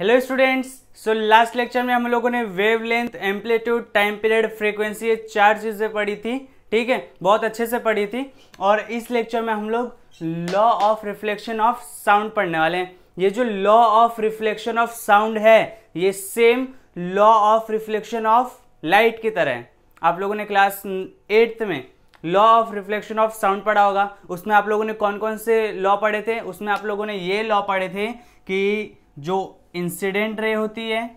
Hello students. So last lecture में हम लोगों ने wavelength, amplitude, time period, frequency, ये 4 चीजें पढ़ी थी। ठीक है, बहुत अच्छे से पढ़ी थी। और इस लेक्चर में हम लोग law of reflection of sound पढ़ने वाले हैं। ये जो law of reflection of sound है ये same law of reflection of light की तरह है। आप लोगों ने क्लास 8th में law of reflection of sound पढ़ा होगा। उसमें आप लोगों ने कौन कौन से लॉ पढ़े थे? उसमें आप लोगों ने ये लॉ पढ़े थे कि जो इंसिडेंट रे होती है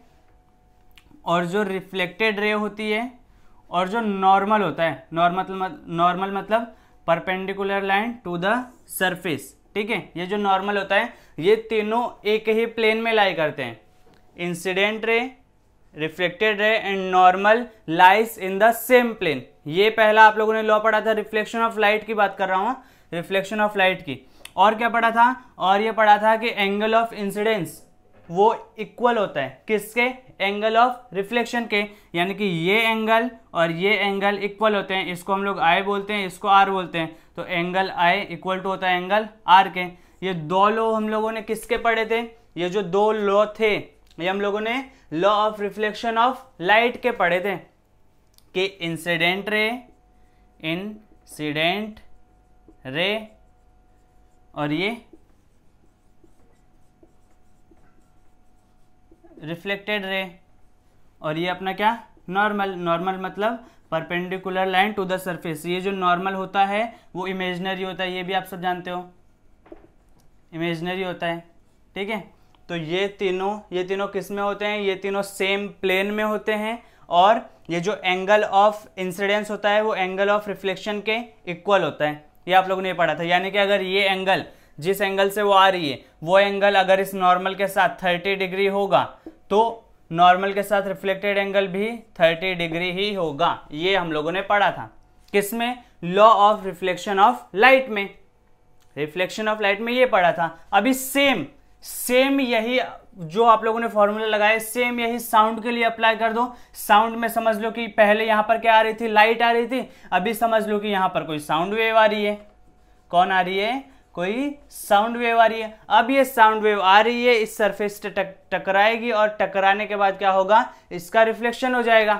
और जो रिफ्लेक्टेड रे होती है और जो नॉर्मल होता है, नॉर्मल मतलब perpendicular line to the surface. ठीक है, ये जो नॉर्मल होता है ये तीनों एक ही प्लेन में लाई करते हैं। Incident ray, reflected ray and normal lies in the same plane. ये पहला आप लोगों ने लॉ पढ़ा था। रिफ्लेक्शन ऑफ लाइट की बात कर रहा हूं, रिफ्लेक्शन ऑफ लाइट की। और क्या पढ़ा था? और ये पढ़ा था कि एंगल ऑफ इंसिडेंस वो इक्वल होता है किसके? एंगल ऑफ रिफ्लेक्शन के। यानी कि ये एंगल और ये एंगल इक्वल होते हैं। इसको हम लोग आई बोलते हैं, इसको आर बोलते हैं। तो एंगल आई इक्वल टू होता है एंगल आर के। ये दो लॉ हम लोगों ने किसके पढ़े थे? ये जो दो लॉ थे ये हम लोगों ने law of reflection of light के पढ़े थे कि इंसिडेंट रे और ये रिफ्लेक्टेड रे और ये अपना क्या? नॉर्मल मतलब perpendicular line to the surface. ये जो नॉर्मल होता है वो इमेजिनरी होता है, ये भी आप सब जानते हो, इमेजिनरी होता है। ठीक है, तो ये तीनों किस में होते हैं? ये तीनों सेम प्लेन में होते हैं। और ये जो एंगल ऑफ इंसिडेंस होता है वो एंगल ऑफ रिफ्लेक्शन के इक्वल होता है। ये आप लोगों ने पढ़ा था। यानी कि अगर ये एंगल, जिस एंगल से वो आ रही है वो एंगल अगर इस नॉर्मल के साथ 30 डिग्री होगा तो नॉर्मल के साथ रिफ्लेक्टेड एंगल भी 30 डिग्री ही होगा। ये हम लोगों ने पढ़ा था किसमें? Law of reflection of light में। रिफ्लेक्शन ऑफ लाइट में ये पढ़ा था। अभी सेम यही जो आप लोगों ने फॉर्मूला लगाया सेम यही साउंड के लिए अप्लाई कर दो। साउंड में समझ लो कि पहले यहां पर क्या आ रही थी? लाइट आ रही थी। अभी समझ लो कि यहां पर कोई साउंड वेव आ रही है। कौन आ रही है? कोई साउंड वेव आ रही है। अब ये साउंड वेव आ रही है, इस सरफेस से टकराएगी और टकराने के बाद क्या होगा? इसका रिफ्लेक्शन हो जाएगा।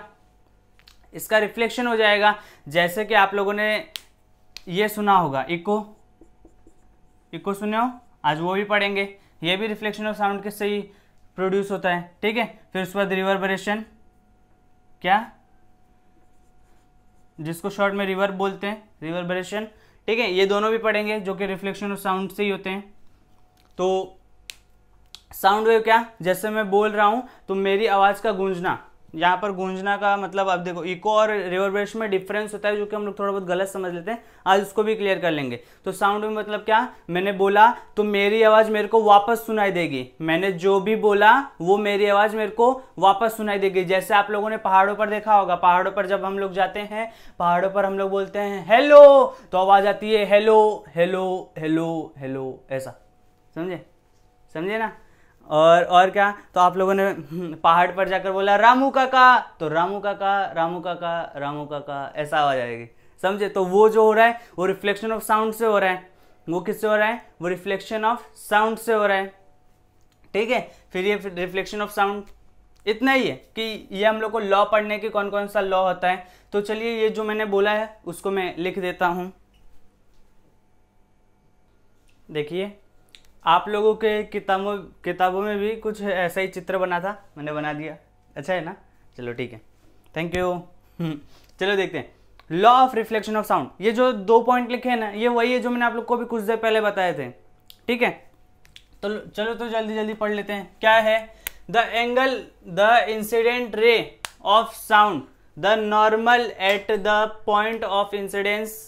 इसका रिफ्लेक्शन हो जाएगा। जैसे कि आप लोगों ने ये सुना होगा, इको सुने हो, आज वो भी पढ़ेंगे। ये भी रिफ्लेक्शन ऑफ साउंड किससे ही प्रोड्यूस होता है। ठीक है, फिर उसके बाद रिवर्बरेशन, क्या जिसको शॉर्ट में रिवर्ब बोलते हैं, रिवर्बरेशन। ठीक है, ये दोनों भी पढ़ेंगे जो कि रिफ्लेक्शन ऑफ साउंड से ही होते हैं। तो साउंड वेव क्या? जैसे मैं बोल रहा हूं तो मेरी आवाज का गूंजना, यहाँ पर गूंजना का मतलब अब देखो इको और रिवर्बरेशन में डिफरेंस होता है जो कि हम लोग थोड़ा बहुत गलत समझ लेते हैं। आज उसको भी क्लियर कर लेंगे। तो साउंड वेव मतलब क्या? मैंने बोला तो मेरी आवाज मेरे को वापस सुनाई देगी। मैंने जो भी बोला वो मेरी आवाज मेरे को वापस सुनाई देगी। जैसे आप लोगों ने पहाड़ों पर देखा होगा, पहाड़ों पर जब हम लोग जाते हैं, पहाड़ों पर हम लोग बोलते हैं हेलो तो आवाज आती है हेलो हेलो हेलो हेलो, ऐसा। समझे ना? और क्या? तो आप लोगों ने पहाड़ पर जाकर बोला रामू काका तो रामू काका रामू काका रामू काका, ऐसा आवाज आएगी। समझे? तो वो जो हो रहा है वो रिफ्लेक्शन ऑफ साउंड से हो रहा है। वो किससे हो रहा है? वो रिफ्लेक्शन ऑफ साउंड से हो रहा है। ठीक है, फिर ये रिफ्लेक्शन ऑफ साउंड इतना ही है कि ये हम लोग को लॉ पढ़ने के कौन कौन सा लॉ होता है। तो चलिए ये जो मैंने बोला है उसको मैं लिख देता हूं। देखिए, आप लोगों के किताबों में भी कुछ ऐसा ही चित्र बना था, मैंने बना दिया। अच्छा है ना? चलो ठीक है, थैंक यू। चलो देखते हैं law of reflection of sound. ये जो 2 पॉइंट लिखे हैं ना, ये वही है जो मैंने आप लोग को भी कुछ देर पहले बताए थे। ठीक है, तो चलो तो जल्दी पढ़ लेते हैं। क्या है? The incident ray of sound, the normal at the point of incidence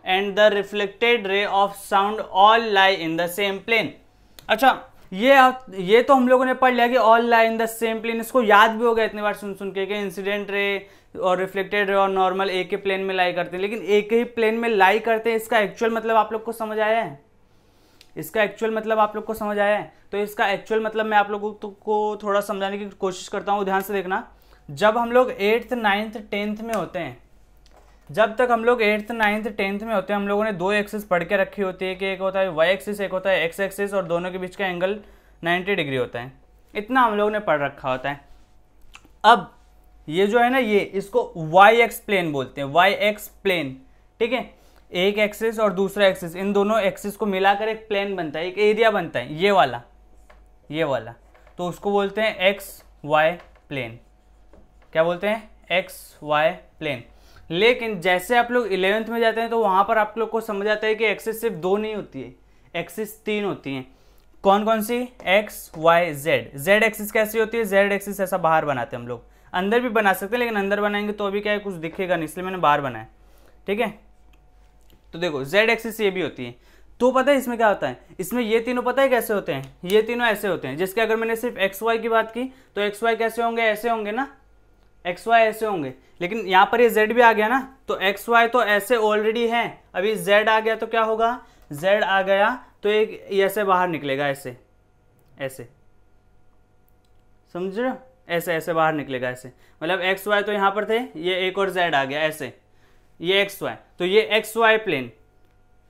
and the reflected ray of sound all lie in the same plane। अच्छा, ये तो हम लोगों ने पढ़ लिया कि all lie in the same plane। इसको याद भी हो गया इतनी बार सुन के कि इंसिडेंट रे और रिफ्लेक्टेड रे और नॉर्मल एक ही प्लेन में लाई करते हैं। लेकिन एक ही प्लेन में लाई करते हैं, इसका एक्चुअल मतलब आप लोग को समझ आया है? इसका एक्चुअल मतलब आप लोग को समझ आया है? तो इसका एक्चुअल मतलब मैं आप लोगों को थोड़ा समझाने की कोशिश करता हूँ। ध्यान से देखना। जब हम लोग 8th 9th 10th में होते हैं, जब तक हम लोग 8th 9th 10th में होते हैं, हम लोगों ने 2 एक्सिस पढ़ के रखी होती है कि एक होता है वाई एक्सिस, एक होता है एक्स एक्सिस, और दोनों के बीच का एंगल 90 डिग्री होता है। इतना हम लोगों ने पढ़ रखा होता है। अब ये जो है ना, ये इसको वाई एक्स प्लेन बोलते हैं, वाई एक्स प्लेन, ठीक है। एक एक्सिस और दूसरा एक्सिस, इन दोनों एक्सिस को मिलाकर एक प्लेन बनता है, एक एरिया बनता है, ये वाला, ये वाला, तो उसको बोलते हैं एक्स वाई प्लेन। क्या बोलते हैं? X Y plane. लेकिन जैसे आप लोग 11th में जाते हैं तो वहां पर आप लोग को समझ आता है कि एक्सिस सिर्फ 2 नहीं होती है, एक्सिस 3 होती हैं। कौन कौन सी? X Y Z. Z axis कैसी होती है? जेड एक्सिस ऐसा बाहर बनाते हैं हम लोग, अंदर भी बना सकते हैं लेकिन अंदर बनाएंगे तो अभी क्या है, कुछ दिखेगा नहीं, इसलिए मैंने बाहर बनाया, ठीक है। तो देखो जेड एक्सिस ये भी होती है। तो पता है इसमें क्या होता है, इसमें ये तीनों पता है कैसे होते हैं, ये तीनों ऐसे होते हैं। जिसके अगर मैंने सिर्फ एक्स वाई की बात की तो एक्स वाई कैसे होंगे? ऐसे होंगे ना, एक्स वाई ऐसे होंगे। लेकिन यहाँ पर ये जेड भी आ गया ना, तो एक्स वाई तो ऐसे ऑलरेडी है, अभी जेड आ गया तो क्या होगा? जेड आ गया तो एक ऐसे बाहर निकलेगा, ऐसे ऐसे, समझ रहे हो? ऐसे ऐसे बाहर निकलेगा, ऐसे मतलब एक्स वाई तो यहाँ पर थे, ये एक और जेड आ गया ऐसे, ये एक्स वाई, तो ये एक्स वाई प्लेन,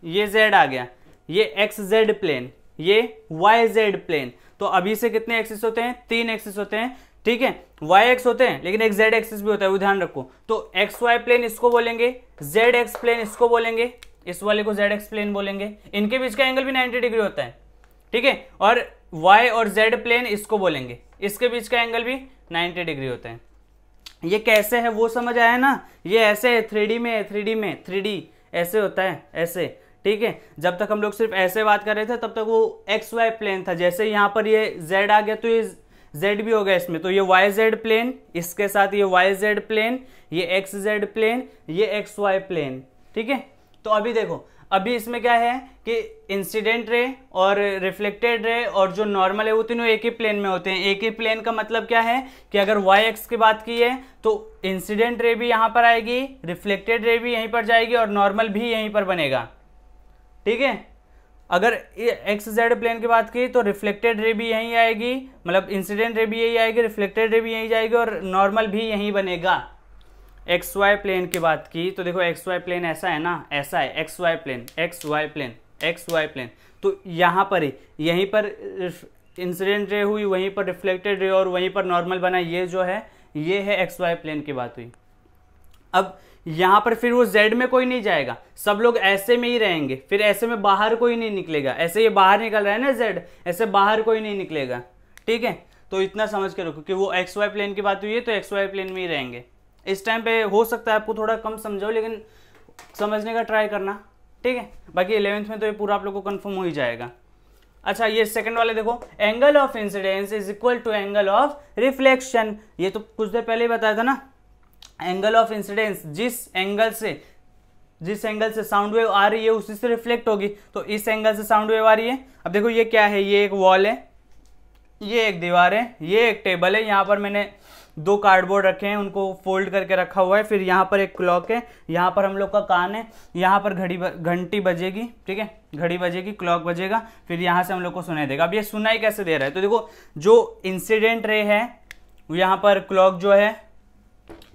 ये जेड आ गया, ये एक्स जेड प्लेन, ये वाई जेड प्लेन। तो अभी से कितने एक्सिस होते हैं? 3 एक्सिस होते हैं, ठीक है। वाई एक्स होते हैं लेकिन एक जेड एक्सिस भी होता है, वो ध्यान रखो। तो एक्स वाई प्लेन इसको बोलेंगे, जेड एक्स प्लेन इसको बोलेंगे, इस वाले को जेड एक्स प्लेन बोलेंगे। इनके बीच का एंगल भी 90 डिग्री होता है, ठीक है। और वाई और जेड प्लेन इसको बोलेंगे, इसके बीच का एंगल भी 90 डिग्री होता है। ये कैसे है वो समझ आया ना? ये ऐसे है, 3D में है, 3D में, 3D ऐसे होता है, ऐसे, ठीक है। जब तक हम लोग सिर्फ ऐसे बात कर रहे थे तब तक वो एक्स वाई प्लेन था। जैसे यहाँ पर ये जेड आ गया तो ये जेड भी हो गया इसमें, तो ये वाई जेड प्लेन, इसके साथ ये वाई जेड प्लेन, ये एक्स जेड प्लेन, ये एक्स वाई प्लेन, ठीक है। तो अभी देखो, अभी इसमें क्या है कि इंसिडेंट रे और रिफ्लेक्टेड रे और जो नॉर्मल है वो तीनों एक ही प्लेन में होते हैं। एक ही प्लेन का मतलब क्या है कि अगर वाई एक्स की बात की है तो इंसिडेंट रे भी यहां पर आएगी, रिफ्लेक्टेड रे भी यहीं पर जाएगी और नॉर्मल भी यहीं पर बनेगा, ठीक है। अगर एक्स जेड प्लेन की बात की तो रिफ्लेक्टेड रे भी यहीं आएगी, मतलब इंसिडेंट रे भी यही आएगी, रिफ्लेक्टेड रे भी यहीं जाएगी और नॉर्मल भी यहीं बनेगा। एक्स वाई प्लेन की बात की तो देखो एक्स वाई प्लेन ऐसा है ना, ऐसा है X Y plane, X Y plane, X Y plane. तो यहाँ पर ही, यहीं पर इंसिडेंट रे हुई, वहीं पर रिफ्लेक्टेड रे और वहीं पर नॉर्मल बना, ये जो है ये है एक्स वाई प्लेन की बात हुई। अब यहाँ पर फिर वो जेड में कोई नहीं जाएगा, सब लोग ऐसे में ही रहेंगे, फिर ऐसे में बाहर कोई नहीं निकलेगा। ऐसे ये बाहर निकल रहा है ना जेड, ऐसे बाहर कोई नहीं निकलेगा, ठीक है। तो इतना समझ के रखो कि वो एक्स वाई प्लेन की बात हुई है तो एक्स वाई प्लेन में ही रहेंगे। इस टाइम पे हो सकता है आपको थोड़ा कम समझो लेकिन समझने का ट्राई करना, ठीक है। बाकी 11th में तो ये पूरा आप लोग को कंफर्म हो ही जाएगा। अच्छा, ये सेकंड वाले देखो, angle of incidence is equal to angle of reflection. ये तो कुछ देर पहले ही बताया था ना, एंगल ऑफ इंसिडेंस जिस एंगल से साउंड वेव आ रही है उसी से रिफ्लेक्ट होगी। तो इस एंगल से साउंड वेव आ रही है। अब देखो ये क्या है, ये एक वॉल है, ये एक दीवार है, ये एक टेबल है, यहाँ पर मैंने 2 कार्डबोर्ड रखे हैं, उनको फोल्ड करके रखा हुआ है। फिर यहाँ पर एक क्लॉक है, यहाँ पर हम लोग का कान है, यहाँ पर घंटी बजेगी, ठीक है, घड़ी बजेगी, क्लॉक बजेगा, फिर यहाँ से हम लोग को सुनाई देगा। अब ये सुनाई कैसे दे रहा है, तो देखो जो इंसिडेंट रे है यहाँ पर क्लॉक जो है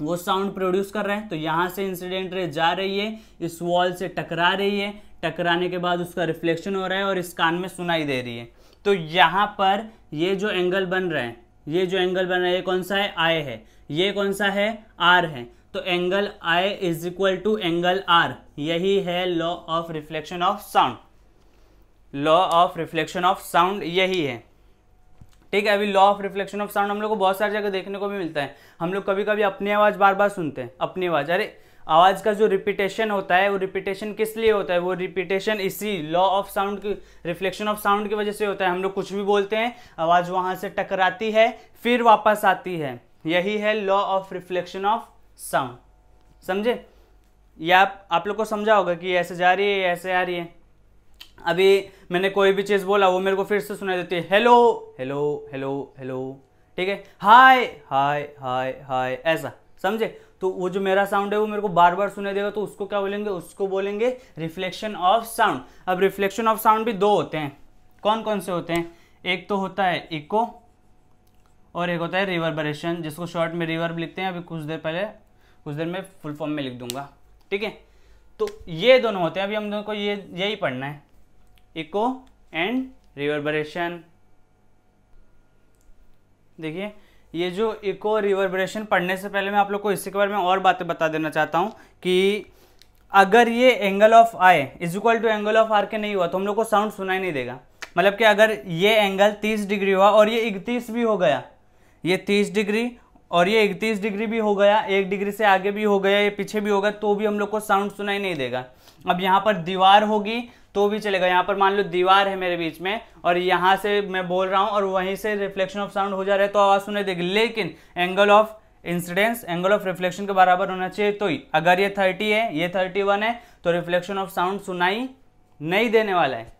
वो साउंड प्रोड्यूस कर रहा है, तो यहाँ से इंसिडेंट रे जा रही है, इस वॉल से टकरा रही है, टकराने के बाद उसका रिफ्लेक्शन हो रहा है और इस कान में सुनाई दे रही है। तो यहाँ पर ये जो एंगल बन रहा है, ये जो एंगल बन रहा है, ये कौन सा है? आई है। ये कौन सा है? आर है। तो angle I is equal to angle R. यही है law of reflection of sound. Law of reflection of sound यही है, ठीक है। अभी law of reflection of sound हम लोग को बहुत सारी जगह देखने को भी मिलता है। हम लोग कभी कभी अपनी आवाज़ बार बार सुनते हैं, अपनी आवाज़, अरे आवाज़ का जो रिपीटेशन होता है वो रिपीटेशन किस लिए होता है? वो रिपीटेशन इसी लॉ ऑफ साउंड की, रिफ्लेक्शन ऑफ साउंड की वजह से होता है। हम लोग कुछ भी बोलते हैं, आवाज़ वहाँ से टकराती है फिर वापस आती है, यही है law of reflection of sound. समझे? या आप लोग को समझा होगा कि ऐसे जा रही है, ऐसे आ रही है। अभी मैंने कोई भी चीज़ बोला वो मेरे को फिर से सुनाई देती है, हेलो हेलो हेलो हेलो, ठीक है, हाय हाय हाय हाय, ऐसा, समझे? तो वो जो मेरा साउंड है वो मेरे को बार बार सुनाई देगा, तो उसको क्या बोलेंगे? उसको बोलेंगे रिफ्लेक्शन ऑफ साउंड। अब रिफ्लेक्शन ऑफ साउंड भी 2 होते हैं। कौन कौन से होते हैं? एक तो होता है इको और एक होता है रिवर्बरेशन, जिसको शॉर्ट में रिवर्ब लिखते हैं। अभी कुछ देर में फुल फॉर्म में लिख दूंगा, ठीक है। तो ये दोनों होते हैं, अभी हम दोनों को यही पढ़ना है, इको एंड रिवर्बरेशन। देखिए ये जो इको रिवर्बरेशन पढ़ने से पहले मैं आप लोग को इसके बारे में और बातें बता देना चाहता हूं कि अगर ये angle of I is equal to angle of R के नहीं हुआ तो हम लोग को साउंड सुनाई नहीं देगा। मतलब कि अगर ये एंगल 30 डिग्री हुआ और ये 31 भी हो गया, ये 30 डिग्री और ये 31 डिग्री भी हो गया, 1 डिग्री से आगे भी हो गया, ये पीछे भी होगा, तो भी हम लोग को साउंड सुनाई नहीं देगा। अब यहाँ पर दीवार होगी तो भी चलेगा। यहाँ पर मान लो दीवार है मेरे बीच में और यहाँ से मैं बोल रहा हूँ और वहीं से रिफ्लेक्शन ऑफ साउंड हो जा रहा है तो आवाज सुनाई देगी। लेकिन angle of incidence angle of reflection के बराबर होना चाहिए। तो ही अगर ये 30 है, ये 31 है, तो रिफ्लेक्शन ऑफ साउंड सुनाई नहीं देने वाला है।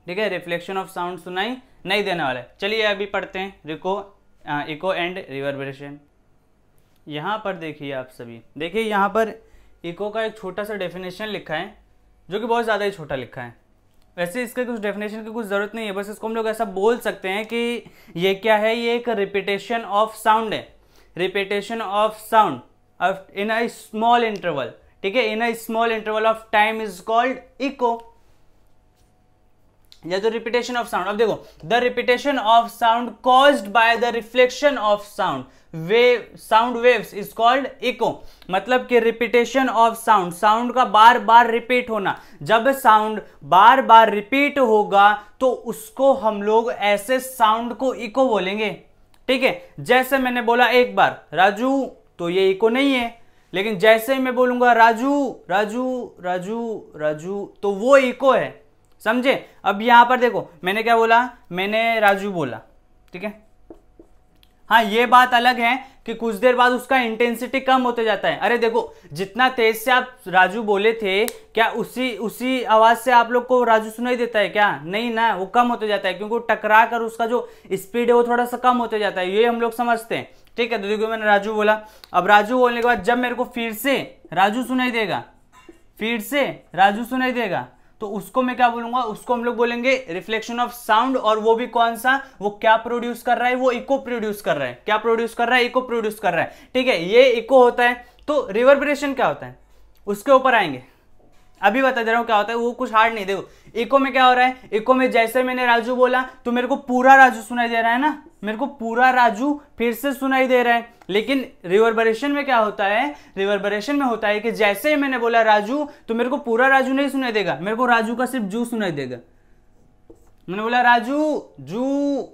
ठीक है, रिफ्लेक्शन ऑफ साउंड सुनाई नहीं देने वाला है। चलिए अभी पढ़ते हैं इको एंड रिवर्बरेशन। यहाँ पर देखिए आप सभी, देखिए यहाँ पर इको का एक छोटा सा डेफिनेशन लिखा है जो कि बहुत ज़्यादा ही छोटा लिखा है। वैसे इसके कुछ डेफिनेशन की कुछ ज़रूरत नहीं है, बस इसको हम लोग ऐसा बोल सकते हैं कि ये क्या है, ये एक रिपीटेशन ऑफ साउंड है। Repetition of sound in a small interval. ठीक है, in a small interval of time is called echo, या तो रिपीटेशन ऑफ साउंड। अब देखो, the repetition of sound caused by the reflection of sound sound waves is called echo. मतलब कि repetition of sound, sound का बार बार repeat होना। जब sound bar बार repeat होगा तो उसको हम लोग ऐसे साउंड को इको बोलेंगे। ठीक है, जैसे मैंने बोला एक बार राजू, तो ये इको नहीं है। लेकिन जैसे ही मैं बोलूंगा राजू राजू राजू राजू, तो वो इको है। समझे? अब यहां पर देखो, मैंने क्या बोला, मैंने राजू बोला। ठीक है, हाँ ये बात अलग है कि कुछ देर बाद उसका इंटेंसिटी कम होते जाता है। अरे देखो, जितना तेज से आप राजू बोले थे, क्या उसी आवाज से आप लोग को राजू सुनाई देता है क्या? नहीं ना, वो कम होते जाता है क्योंकि टकरा कर उसका जो स्पीड है वो थोड़ा सा कम होते जाता है। ये हम लोग समझते हैं। ठीक है, तो देखो मैंने राजू बोला। अब राजू बोलने के बाद जब मेरे को फिर से राजू सुनाई देगा, फिर से राजू सुनाई देगा, तो उसको मैं क्या बोलूंगा, उसको हम लोग बोलेंगे रिफ्लेक्शन ऑफ साउंड। और वो भी कौन सा, वो क्या प्रोड्यूस कर रहा है, वो इको प्रोड्यूस कर रहा है। क्या प्रोड्यूस कर रहा है? इको प्रोड्यूस कर रहा है। ठीक है, ये इको होता है। तो रिवर्बरेशन क्या होता है उसके ऊपर आएंगे, अभी बता दे रहा हूं क्या होता है, वो कुछ हार्ड नहीं। देखो इको में क्या हो रहा है, इको में जैसे मैंने राजू बोला तो मेरे को पूरा राजू सुनाई दे रहा है ना, मेरे को पूरा राजू फिर से सुनाई दे रहा है। लेकिन रिवर्बरेशन में क्या होता है, रिवर्बरेशन में होता है कि जैसे ही मैंने बोला राजू तो मेरे को पूरा राजू नहीं सुनाई देगा, मेरे को राजू का सिर्फ जू सुनाई देगा। मैंने बोला राजू जू,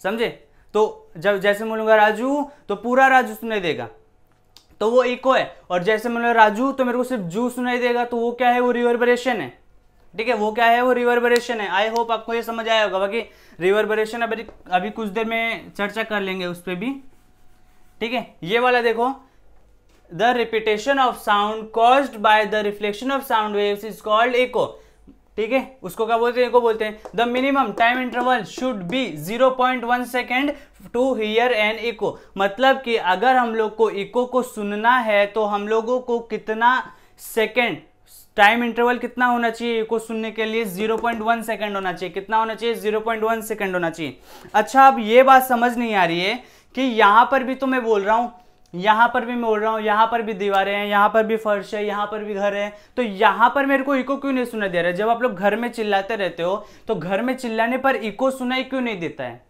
समझे? तो जब जैसे बोलूंगा राजू तो पूरा राजू सुनाई देगा, तो वो इको है। और जैसे मैंने राजू तो मेरे को सिर्फ जू सुनाई देगा, तो वो क्या है, वो रिवर्बरेशन है। ठीक है, वो क्या है, वो रिवर्बरेशन है। आई होप आपको ये समझ आया होगा। बाकी रिवर्बरेशन अभी कुछ देर में चर्चा कर लेंगे उस पर भी। ठीक है, ये वाला देखो, the repetition of sound caused by the reflection of sound waves is called echo. ठीक है, उसको क्या बोलते हैं, इको बोलते हैं। The minimum time interval should be 0.1 second to hear an echo. मतलब कि अगर हम लोग को इको को सुनना है तो हम लोगों को कितना सेकेंड, टाइम इंटरवल कितना होना चाहिए इको सुनने के लिए? 0.1 सेकेंड होना चाहिए। कितना होना चाहिए? 0.1 सेकेंड होना चाहिए। अच्छा, अब ये बात समझ नहीं आ रही है कि यहां पर भी तो मैं बोल रहा हूं, यहां पर भी मैं बोल रहा हूं, यहां पर भी दीवारें हैं, यहां पर भी फर्श है, यहां पर भी घर है, तो यहां पर मेरे को इको क्यों नहीं सुनाई दे रहा है? जब आप लोग घर में चिल्लाते रहते हो तो घर में चिल्लाने पर इको सुनाई क्यों नहीं देता है?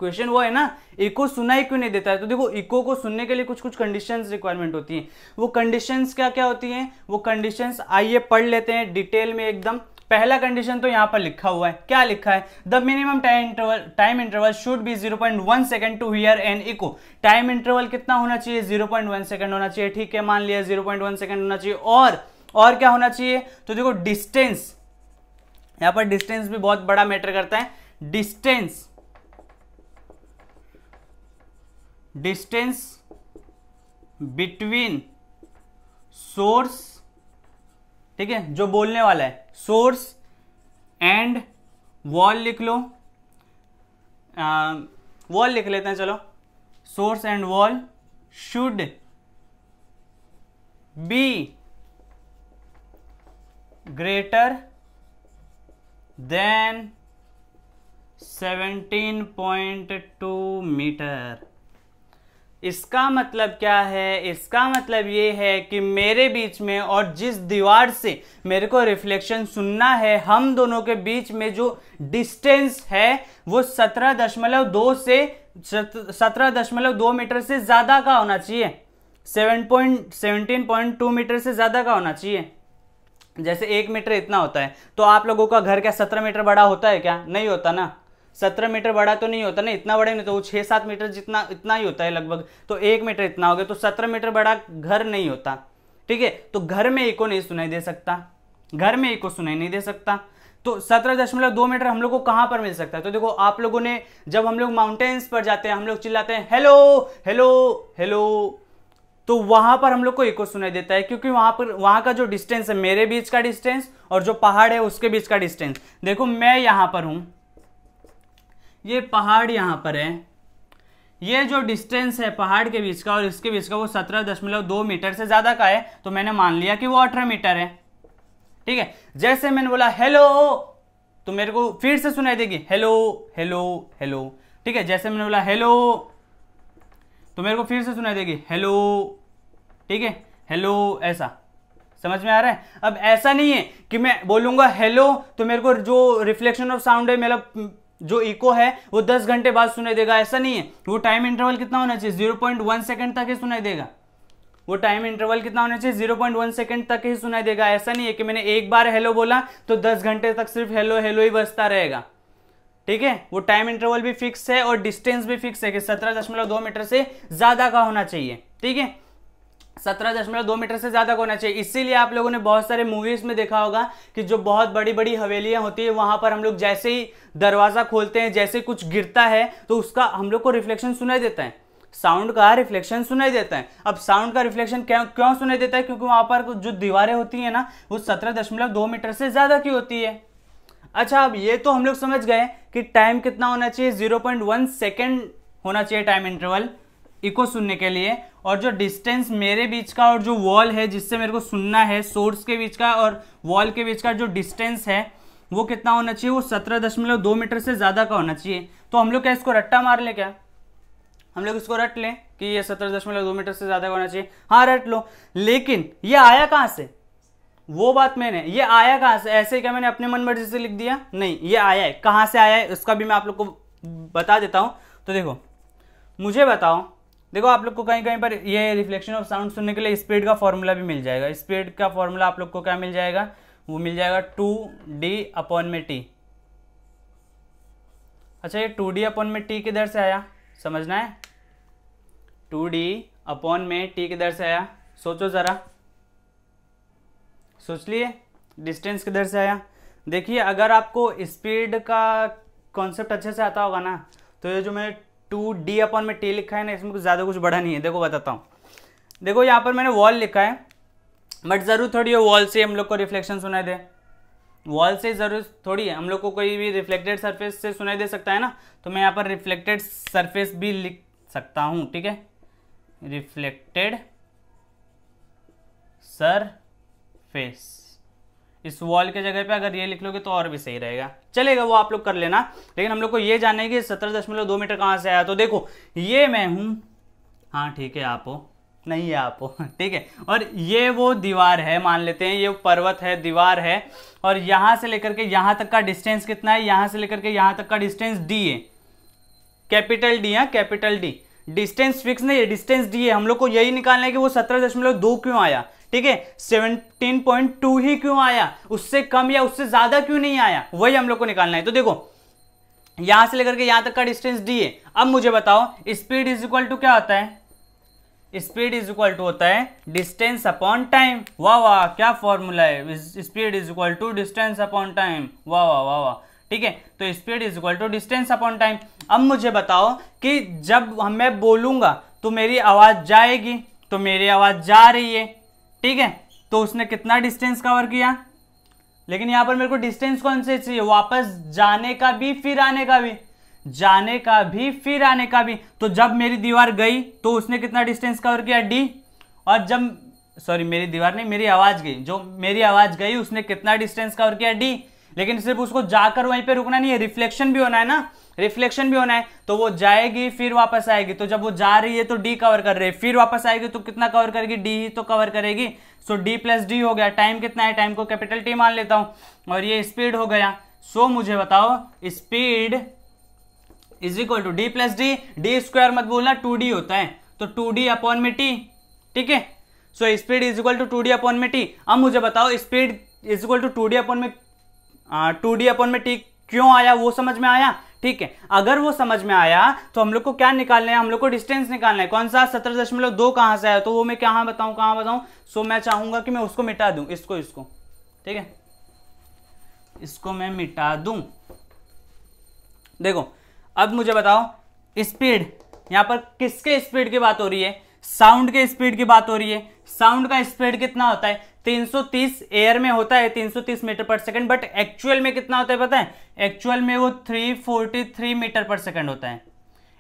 क्वेश्चन वो है ना, इको सुनाई क्यों नहीं देता है? तो देखो, इको को सुनने के लिए कुछ कुछ कंडीशंस रिक्वायरमेंट होती हैं। वो कंडीशंस क्या क्या होती हैं, वो कंडीशंस आइए पढ़ लेते हैं डिटेल में एकदम। पहला कंडीशन तो यहां पर लिखा हुआ है, क्या लिखा है? The minimum time interval should be 0.1 second to hear an echo. Time interval कितना होना चाहिए? 0.1 सेकेंड होना चाहिए। ठीक है, मान लिया 0.1 सेकेंड होना चाहिए। और क्या होना चाहिए? तो देखो डिस्टेंस, यहां पर डिस्टेंस भी बहुत बड़ा मैटर करता है। डिस्टेंस बिटवीन सोर्स, ठीक है, जो बोलने वाला है, सोर्स एंड वॉल लिख लो, वॉल लिख लेते हैं, चलो। Source and wall should be greater than 17.2 metre. इसका मतलब क्या है, इसका मतलब ये है कि मेरे बीच में और जिस दीवार से मेरे को रिफ्लेक्शन सुनना है, हम दोनों के बीच में जो डिस्टेंस है वो 17.2 मीटर से ज्यादा का होना चाहिए, 17.2 मीटर से ज्यादा का होना चाहिए। जैसे 1 मीटर इतना होता है, तो आप लोगों का घर क्या 17 मीटर बड़ा होता है क्या? नहीं होता ना, 17 मीटर बड़ा तो नहीं होता ना, इतना बड़ा नहीं, तो वो 6-7 मीटर जितना इतना ही होता है लगभग, तो 1 मीटर इतना हो गया, तो 17 मीटर बड़ा घर नहीं होता, ठीक है। तो घर में इको नहीं सुनाई दे सकता, घर में इको सुनाई नहीं दे सकता। तो 17.2 मीटर हम लोग को कहां पर मिल सकता है? तो देखो आप लोगों ने, जब हम लोग माउंटेन्स पर जाते हैं, हम लोग चिल्लाते हैं हेलो हेलो हेलो, तो वहां पर हम लोग को इको सुनाई देता है, क्योंकि वहां का जो डिस्टेंस है, मेरे बीच का डिस्टेंस और जो पहाड़ है उसके बीच का डिस्टेंस, देखो मैं यहां पर हूं, ये पहाड़ यहां पर है, ये जो डिस्टेंस है पहाड़ के बीच का और इसके बीच का वो 17.2 मीटर से ज्यादा का है, तो मैंने मान लिया कि वो 18 मीटर है, ठीक है। जैसे मैंने बोला हेलो, तो मेरे को फिर से सुनाई देगी हेलो हेलो हेलो, ठीक है। जैसे मैंने बोला हेलो, तो मेरे को फिर से सुनाई देगी हेलो, ठीक है, हेलो, ऐसा समझ में आ रहा है। अब ऐसा नहीं है कि मैं बोलूंगा हेलो तो मेरे को जो रिफ्लेक्शन ऑफ साउंड है, मतलब जो इको है वो 10 घंटे बाद सुनाई देगा, ऐसा नहीं है। वो टाइम इंटरवल कितना होना चाहिए? 0.1 सेकंड तक ही सुनाई देगा। वो टाइम इंटरवल कितना होना चाहिए? 0.1 सेकंड तक ही सुनाई देगा। ऐसा नहीं है कि मैंने एक बार हेलो बोला तो 10 घंटे तक सिर्फ हेलो हेलो ही बजता रहेगा, ठीक है। वो टाइम इंटरवल भी फिक्स है और डिस्टेंस भी फिक्स है कि 17.2 मीटर से ज्यादा का होना चाहिए, ठीक है, 17.2 मीटर से ज्यादा का होना चाहिए। इसीलिए आप लोगों ने बहुत सारे मूवीज में देखा होगा कि जो बहुत बड़ी बड़ी हवेलियां होती है, वहां पर हम लोग जैसे ही दरवाजा खोलते हैं, जैसे कुछ गिरता है तो उसका हम लोग को रिफ्लेक्शन सुनाई देता है, साउंड का रिफ्लेक्शन सुनाई देता है। अब साउंड का रिफ्लेक्शन क्यों सुनाई देता है? क्योंकि वहां पर जो दीवारें होती है ना, वो 17.2 मीटर से ज्यादा की होती है। अच्छा, अब ये तो हम लोग समझ गए कि टाइम कितना होना चाहिए, 0.1 सेकेंड होना चाहिए टाइम इंटरवल इको सुनने के लिए। और जो डिस्टेंस मेरे बीच का और जो वॉल है जिससे मेरे को सुनना है, सोर्स के बीच का और वॉल के बीच का जो डिस्टेंस है वो कितना होना चाहिए? वो 17.2 मीटर से ज्यादा का होना चाहिए। तो हम लोग क्या इसको रट्टा मार ले? क्या हम लोग इसको रट लें कि ये 17.2 मीटर से ज्यादा का होना चाहिए? हाँ, रट लो। लेकिन ये आया कहां से? वो बात मैंने, ये आया कहां से? ऐसे क्या मैंने अपने मन मर्जी से लिख दिया? नहीं, ये आया है। कहां से आया है उसका भी मैं आप लोग को बता देता हूं। तो देखो, मुझे बताओ, देखो आप लोग को कहीं कहीं पर ये रिफ्लेक्शन ऑफ साउंड सुनने के लिए स्पीड का फॉर्मूला भी मिल जाएगा। स्पीड का फॉर्मूला आप लोग को क्या मिल जाएगा? वो मिल जाएगा 2D/t। अच्छा, ये 2D/t किधर से आया समझना है? 2D/t किधर से आया? सोचो जरा, सोच लिए डिस्टेंस किधर से आया? देखिए, अगर आपको स्पीड का कॉन्सेप्ट अच्छे से आता होगा ना, तो ये जो मैंने 2D/t लिखा है ना, इसमें कुछ ज़्यादा कुछ बड़ा नहीं है। देखो बताता हूँ। देखो यहाँ पर मैंने वॉल लिखा है, बट ज़रूर थोड़ी है वॉल से हम लोग को रिफ्लेक्शन सुनाई दे। वॉल से ज़रूर थोड़ी है, हम लोग को कोई भी रिफ्लेक्टेड सरफेस से सुनाई दे सकता है ना। तो मैं यहाँ पर रिफ्लेक्टेड सरफेस भी लिख सकता हूँ, ठीक है, रिफ्लेक्टेड सरफेस। इस वॉल के जगह पे अगर ये लिख लोगे तो और भी सही रहेगा, चलेगा, वो आप लोग कर लेना। लेकिन हम लोग को ये जानना है कि 17.2 मीटर कहाँ से आया। तो देखो, ये मैं हूँ, हाँ ठीक है, आप हो, नहीं है आप हो, ठीक है, और ये वो दीवार है, मान लेते हैं ये पर्वत है, दीवार है, और यहां से लेकर के यहां तक का डिस्टेंस कितना है? यहां से लेकर के यहां तक का डिस्टेंस d है, कैपिटल D है, कैपिटल D। डिस्टेंस फिक्स नहीं है, डिस्टेंस d है। हम लोग को यही निकालना है कि वो 17.2 क्यों आया, ठीक है, 17.2 ही क्यों आया, उससे कम या उससे ज्यादा क्यों नहीं आया, वही हम लोग को निकालना है। तो देखो, यहां से लेकर के यहां तक का डिस्टेंस d है। अब मुझे बताओ, स्पीड इज इक्वल टू क्या होता है? स्पीड इज इक्वल टू होता है डिस्टेंस अपॉन टाइम। वाह वाह, क्या फॉर्मूला है, speed is equal to distance upon time. वाह वाह वाह वाह, ठीक है। तो speed is equal to distance upon time. अब मुझे बताओ कि जब मैं बोलूंगा तो मेरी आवाज जाएगी, तो मेरी आवाज जा रही है, ठीक है, तो उसने कितना डिस्टेंस कवर किया? लेकिन यहां पर मेरे को डिस्टेंस कौन से चाहिए? वापस जाने का भी, फिर आने का भी, जाने का भी, फिर आने का भी। तो जब मेरी दीवार गई तो उसने कितना डिस्टेंस कवर किया? d। और जब, सॉरी, मेरी दीवार नहीं, मेरी आवाज गई, जो मेरी आवाज गई उसने कितना डिस्टेंस कवर किया? d। लेकिन सिर्फ उसको जाकर वहीं पे रुकना नहीं है, रिफ्लेक्शन भी होना है ना, रिफ्लेक्शन भी होना है। तो वो जाएगी फिर वापस आएगी, तो जब वो जा रही है तो डी कवर कर रही है, फिर वापस आएगी तो कितना कवर करेगी, डी ही तो कवर करेगी। सो डी प्लस डी हो गया। टाइम कितना है, टाइम को कैपिटल टी मान लेता हूं, और ये स्पीड हो गया। सो मुझे बताओ speed is equal to D plus D, D square मत बोलना, 2d होता है, तो 2d अपॉन में टी, ठीक है। So speed is equal to 2d upon में टी। अब मुझे बताओ speed is equal to 2d upon में 2d अपॉन में टी क्यों आया, वो समझ में आया, ठीक है। अगर वो समझ में आया तो हम लोग को क्या निकालना है, हम लोग को डिस्टेंस निकालना है। कौन सा 17.2 कहां से आया, तो वो मैं कहां बताऊं। सो मैं चाहूंगा कि मैं उसको मिटा दूं, इसको ठीक है, इसको मैं मिटा दूं। देखो अब मुझे बताओ स्पीड, यहां पर किसके स्पीड की बात हो रही है, साउंड के स्पीड की बात हो रही है। साउंड का स्पीड कितना होता है, 330 एयर में होता है 330 मीटर पर सेकंड, बट एक्चुअल में कितना होता है पता है, एक्चुअल में वो 343 मीटर पर सेकंड होता है।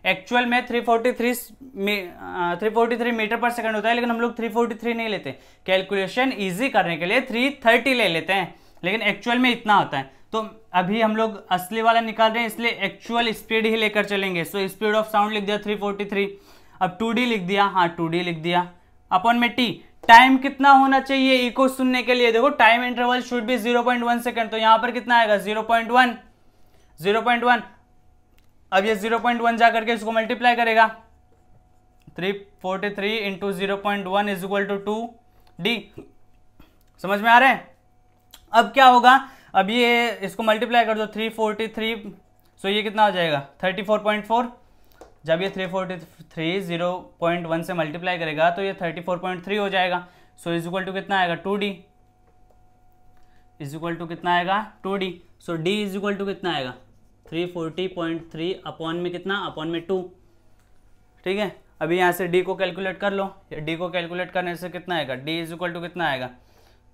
एक्चुअल में 343 मीटर पर सेकंड होता है, लेकिन हम लोग 343 नहीं लेते, कैलकुलेशन इजी करने के लिए 330 ले लेते हैं, लेकिन एक्चुअल में इतना होता है। तो अभी हम लोग असली वाला निकाल रहे हैं, इसलिए एक्चुअल स्पीड ही लेकर चलेंगे। सो स्पीड ऑफ साउंड लिख दिया 343, अब 2d लिख दिया, हाँ 2d लिख दिया, अपॉन में टी। टाइम कितना होना चाहिए इको सुनने के लिए, देखो time interval should be 0.1 second, तो यहां पर कितना आएगा 0.1। अब ये 0.1 जाकर के इसको मल्टीप्लाई करेगा, 343 into 0.1 is equal to 2d। समझ में आ रहा है। अब क्या होगा, अब ये इसको मल्टीप्लाई कर दो 343, सो ये कितना हो जाएगा 34.4। जब ये 343 0.1 से मल्टीप्लाई करेगा तो ये 34.3 हो जाएगा। सो इज इक्वल टू कितना आएगा 2d, इज इक्वल टू कितना आएगा 2d। So d is equal to कितना आएगा 340.3 अपॉन में कितना, अपॉन में 2, ठीक है। अभी यहाँ से d को कैलकुलेट कर लो, d को कैलकुलेट करने से कितना आएगा, d इज इक्वल टू कितना आएगा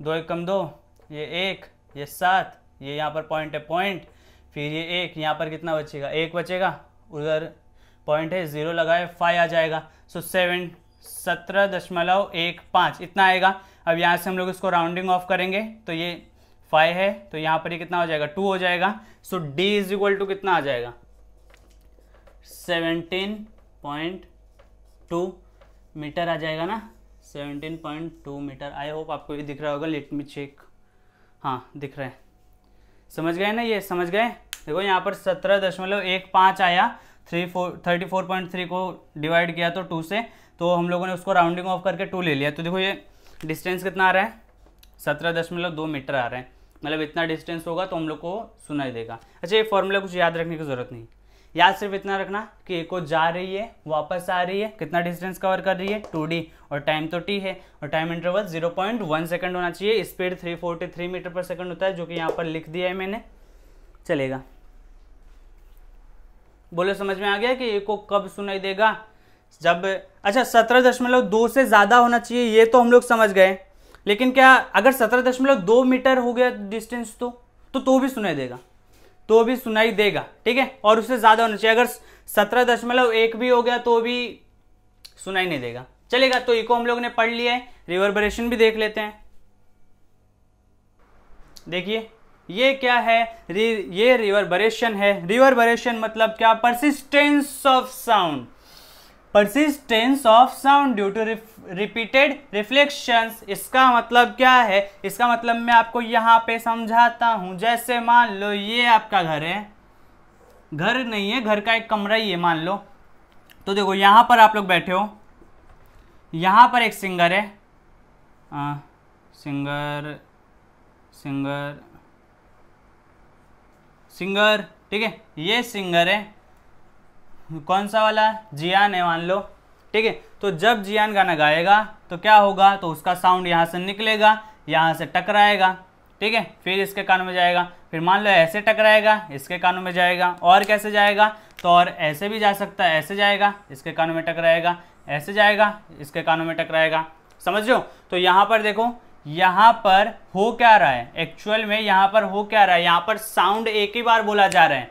2 1 कम 2, ये 1, ये 7, ये यहाँ पर पॉइंट है पॉइंट, फिर ये 1, यहाँ पर कितना बचेगा 1 बचेगा, उधर पॉइंट है 0 लगाए 5 आ जाएगा। सो 17.15 इतना आएगा। अब यहाँ से हम लोग इसको राउंडिंग ऑफ करेंगे तो ये 5 है, तो यहाँ पर ये कितना हो जाएगा 2 हो जाएगा। सो d इज इक्वल टू कितना आ जाएगा 17.2 मीटर आ जाएगा ना, 17.2 मीटर। आई होप आपको ये दिख रहा होगा, लेट मी चेक, हाँ दिख रहा है। समझ गए ना, ये समझ गए। देखो यहाँ पर 17.15 आया, 34.3 को डिवाइड किया तो 2 से, तो हम लोगों ने उसको राउंडिंग ऑफ करके 2 ले लिया। तो देखो ये डिस्टेंस कितना आ रहा है 17.2 मीटर आ रहा है, मतलब इतना डिस्टेंस होगा तो हम लोग को सुनाई देगा। अच्छा ये फॉर्मूला कुछ याद रखने की जरूरत नहीं, याद सिर्फ इतना रखना कि एको जा रही है वापस आ रही है, कितना डिस्टेंस कवर कर रही है 2d, और टाइम तो t है, और टाइम इंटरवल 0.1 सेकंड होना चाहिए। स्पीड 343 मीटर पर सेकंड होता है, जो कि यहाँ पर लिख दिया है मैंने, चलेगा। बोलो समझ में आ गया कि एको कब सुनाई देगा, जब, अच्छा 17.2 से ज्यादा होना चाहिए ये तो हम लोग समझ गए, लेकिन क्या अगर 17.2 मीटर हो गया डिस्टेंस तो भी सुनाई देगा, तो भी सुनाई देगा, ठीक है। और उससे ज्यादा होना चाहिए, अगर 17.1 भी हो गया तो भी सुनाई नहीं देगा, चलेगा। तो इको हम लोग ने पढ़ लिया है, रिवर्बरेशन भी देख लेते हैं। देखिए ये क्या है, ये रिवर्बरेशन है। रिवर्बरेशन मतलब क्या, persistence of sound, persistence of sound due to repeated reflections. इसका मतलब क्या है, इसका मतलब मैं आपको यहाँ पे समझाता हूं। जैसे मान लो ये आपका घर है, घर नहीं है, घर का एक कमरा ही है मान लो। तो देखो यहाँ पर आप लोग बैठे हो, यहाँ पर एक सिंगर है, सिंगर, ठीक है, ये सिंगर है, कौन सा वाला, जियान है मान लो, ठीक है। तो जब जियान गाना गाएगा तो क्या होगा, तो उसका साउंड यहाँ से निकलेगा, यहाँ से टकराएगा, ठीक है, फिर इसके कानों में जाएगा, फिर मान लो ऐसे टकराएगा, इसके कानों में जाएगा, और कैसे जाएगा, तो और ऐसे भी जा सकता है, ऐसे जाएगा, इसके कानों में टकराएगा, ऐसे जाएगा, इसके कानों में टकराएगा, समझ लो। तो यहाँ पर देखो, यहाँ पर हो क्या रहा है, एक्चुअल में यहाँ पर हो क्या रहा है, यहाँ पर साउंड एक ही बार बोला जा रहा है,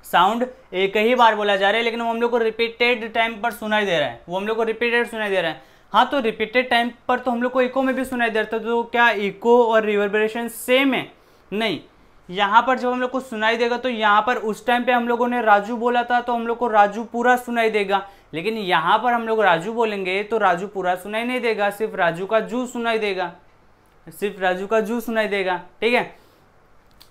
साउंड एक ही बार बोला जा रहा है, लेकिन वो हम लोग को रिपीटेड टाइम पर सुनाई दे रहा है, वो हम लोग को रिपीटेड सुनाई दे रहा है। हाँ तो रिपीटेड टाइम पर तो हम लोग को इको में भी सुनाई देता है, तो क्या इको और रिवर्बरेशन सेम है, नहीं, यहाँ पर जब हम लोग को सुनाई देगा तो यहाँ पर उस टाइम पे हम लोगों ने राजू बोला था तो हम लोग को राजू पूरा सुनाई देगा, लेकिन यहाँ पर हम लोग राजू बोलेंगे तो राजू पूरा सुनाई नहीं देगा, सिर्फ राजू का जू सुनाई देगा, सिर्फ राजू का जू सुनाई देगा। ठीक है,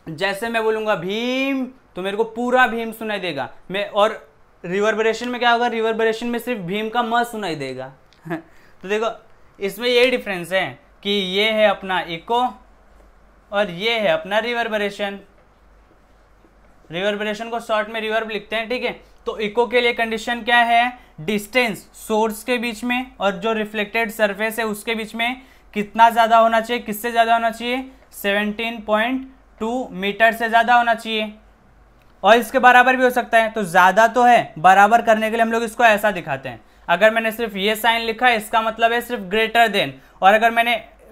जैसे मैं बोलूंगा भीम तो मेरे को पूरा भीम सुनाई देगा, मैं और रिवर्बरेशन में क्या होगा, रिवर्बरेशन में सिर्फ भीम का म सुनाई देगा। तो देखो इसमें यही डिफरेंस है कि ये है अपना इको और ये है अपना रिवर्बरेशन। रिवर्बरेशन को शॉर्ट में रिवर्ब लिखते हैं। ठीक है, तो इको के लिए कंडीशन क्या है, डिस्टेंस सोर्स के बीच में और जो रिफ्लेक्टेड सरफेस है उसके बीच में कितना ज्यादा होना चाहिए, किससे ज्यादा होना चाहिए, 17.2 मीटर से ज्यादा होना चाहिए, और इसके बराबर भी हो सकता है। तो ज्यादा तो है, बराबर करने के लिए हम लोग इसको ऐसा दिखाते हैं। अगर मैंने सिर्फ ये साइन लिखा है इसका मतलब है सिर्फ ग्रेटर देन, और अगर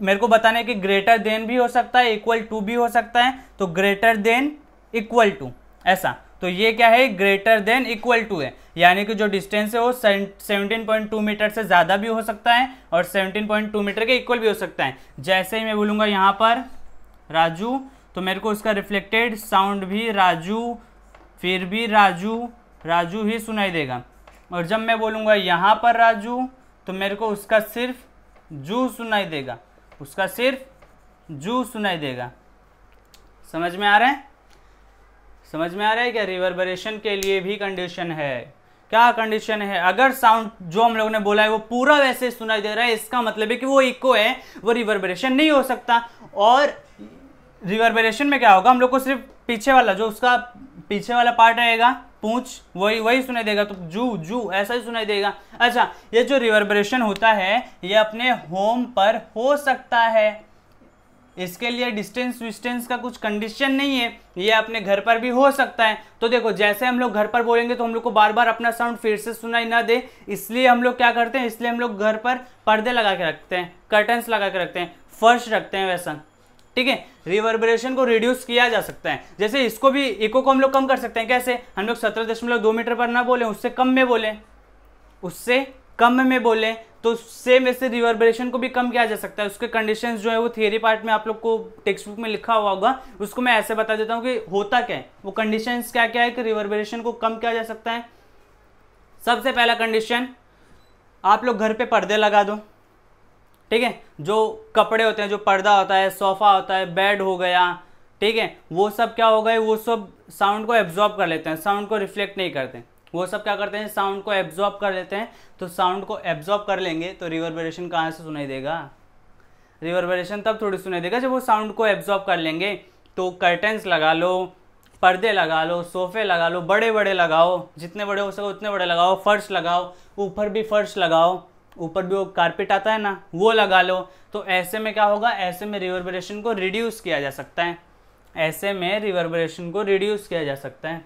मेरे को बताना है कि ग्रेटर देन भी हो सकता है, इक्वल टू भी हो सकता है, तो ग्रेटर देन इक्वल टू ऐसा। तो ये क्या है, ग्रेटर देन इक्वल टू है, यानी कि जो डिस्टेंस है वो 17.2 मीटर से ज्यादा भी हो सकता है और 17.2 मीटर के इक्वल भी हो सकता है। जैसे ही मैं बोलूंगा यहाँ पर राजू तो मेरे को उसका रिफ्लेक्टेड साउंड भी राजू, फिर भी राजू, राजू ही सुनाई देगा। और जब मैं बोलूंगा यहाँ पर राजू तो मेरे को उसका सिर्फ जू सुनाई देगा, उसका सिर्फ जू सुनाई देगा। समझ में आ रहा है, समझ में आ रहा है क्या? रिवर्बरेशन के लिए भी कंडीशन है। क्या कंडीशन है, अगर साउंड जो हम लोगों ने बोला है वो पूरा वैसे सुनाई दे रहा है, इसका मतलब है कि वो इको है, वो रिवर्बरेशन नहीं हो सकता। और रिवर्बरेशन में क्या होगा, हम लोग को सिर्फ पीछे वाला, जो उसका पीछे वाला पार्ट रहेगा पूंछ, वही सुनाई देगा, तो जू जू ऐसा ही सुनाई देगा। अच्छा, ये जो रिवर्बरेशन होता है ये अपने होम पर हो सकता है, इसके लिए डिस्टेंस विस्टेंस का कुछ कंडीशन नहीं है, ये अपने घर पर भी हो सकता है। तो देखो जैसे हम लोग घर पर बोलेंगे तो हम लोग को बार बार अपना साउंड फिर से सुनाई ना दे, इसलिए हम लोग क्या करते हैं, इसलिए हम लोग घर पर पर्दे लगा के रखते हैं, कर्टन्स लगा के रखते हैं, फर्श रखते हैं वैसा। ठीक है, रिवर्बरेशन को रिड्यूस किया जा सकता है। जैसे इसको भी, इको को हम लोग कम कर सकते हैं। कैसे, हम लोग 17.2 मीटर पर ना बोले, उससे कम में बोले, उससे कम में बोले, तो सेम वैसे रिवर्बरेशन को भी कम किया जा सकता है। उसके कंडीशंस जो है वो थियरी पार्ट में आप लोग को टेक्स्ट बुक में लिखा हुआ होगा, उसको मैं ऐसे बता देता हूँ कि होता क्या है, वो कंडीशंस क्या क्या है कि रिवर्बरेशन को कम किया जा सकता है। सबसे पहला कंडीशन, आप लोग घर पे पर्दे लगा दो। ठीक है, जो कपड़े होते हैं, जो पर्दा होता है, सोफा होता है, बेड हो गया, ठीक है, वो सब क्या हो गए, वो सब साउंड को एब्जॉर्ब कर लेते हैं, साउंड को रिफ्लेक्ट नहीं करते। वो सब क्या करते हैं, साउंड को एब्जॉर्ब कर लेते हैं। तो साउंड को एब्जॉर्ब कर लेंगे तो रिवर्बरेशन कहाँ से सुनाई देगा, रिवर्बरेशन तब थोड़ी सुनाई देगा जब वो साउंड को एब्जॉर्ब कर लेंगे। तो कर्टन्स लगा लो, पर्दे लगा लो, सोफे लगा लो, बड़े बड़े लगाओ, जितने बड़े हो सके उतने बड़े लगाओ, फर्श लगाओ, ऊपर भी फर्श लगाओ, ऊपर भी वो कारपेट आता है ना, वो लगा लो। तो ऐसे में क्या होगा, ऐसे में रिवर्बरेशन को रिड्यूस किया जा सकता है, ऐसे में रिवर्बरेशन को रिड्यूस किया जा सकता है।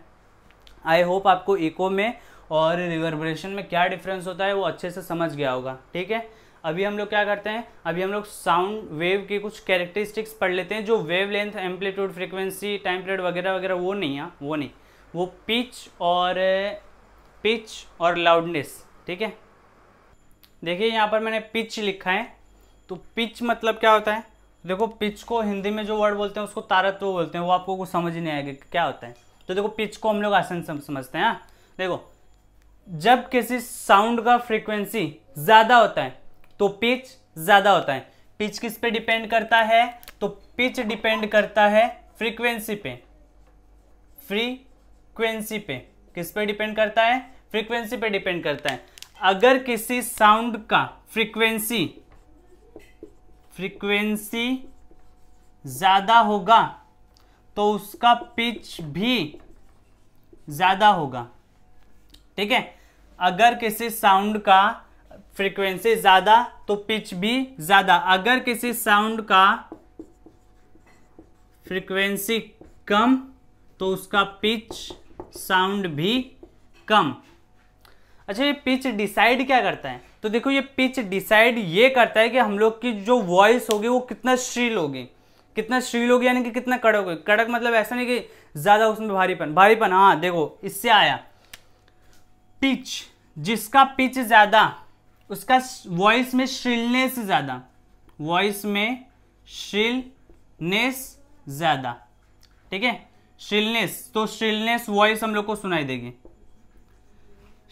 आई होप आपको इको में और रिवर्बरेशन में क्या डिफरेंस होता है वो अच्छे से समझ गया होगा। ठीक है, अभी हम लोग क्या करते हैं, अभी हम लोग साउंड वेव की कुछ कैरेक्टरिस्टिक्स पढ़ लेते हैं, जो wave length, amplitude, frequency, time period वगैरह वगैरह वो नहीं है, वो नहीं, वो पिच और लाउडनेस। ठीक है, देखिए यहाँ पर मैंने पिच लिखा है, तो पिच मतलब क्या होता है, देखो पिच को हिंदी में जो वर्ड बोलते हैं उसको तारत्व बोलते हैं, वो आपको कुछ समझ ही नहीं आएगा क्या होता है। तो देखो पिच को हम लोग आसान समझते हैं। हाँ, देखो जब किसी साउंड का फ्रीक्वेंसी ज्यादा होता है तो पिच ज्यादा होता है। पिच किस पे डिपेंड करता है, तो पिच डिपेंड करता है फ्रीक्वेंसी पे, फ्रीक्वेंसी पे किस पे डिपेंड करता है, फ्रीक्वेंसी पे डिपेंड करता है। अगर किसी साउंड का फ्रीक्वेंसी ज्यादा होगा तो उसका पिच भी ज्यादा होगा। ठीक है, अगर किसी साउंड का फ्रीक्वेंसी ज्यादा तो पिच भी ज्यादा, अगर किसी साउंड का फ्रीक्वेंसी कम तो उसका पिच साउंड भी कम। अच्छा, ये पिच डिसाइड क्या करता है, तो देखो ये पिच डिसाइड ये करता है कि हम लोग की जो वॉइस होगी वो कितना श्रील होगी, कितना श्रील होगी यानी कि कितना कड़क होगी। कड़क मतलब ऐसा नहीं कि ज्यादा उसमें भारीपन। हाँ देखो इससे आया पिच, जिसका पिच ज्यादा उसका वॉइस में श्रिलनेस ज्यादा, वॉइस में श्रिलनेस ज्यादा। ठीक है। श्रिलनेस, तो श्रिलनेस वॉइस हम लोग को सुनाई देगी,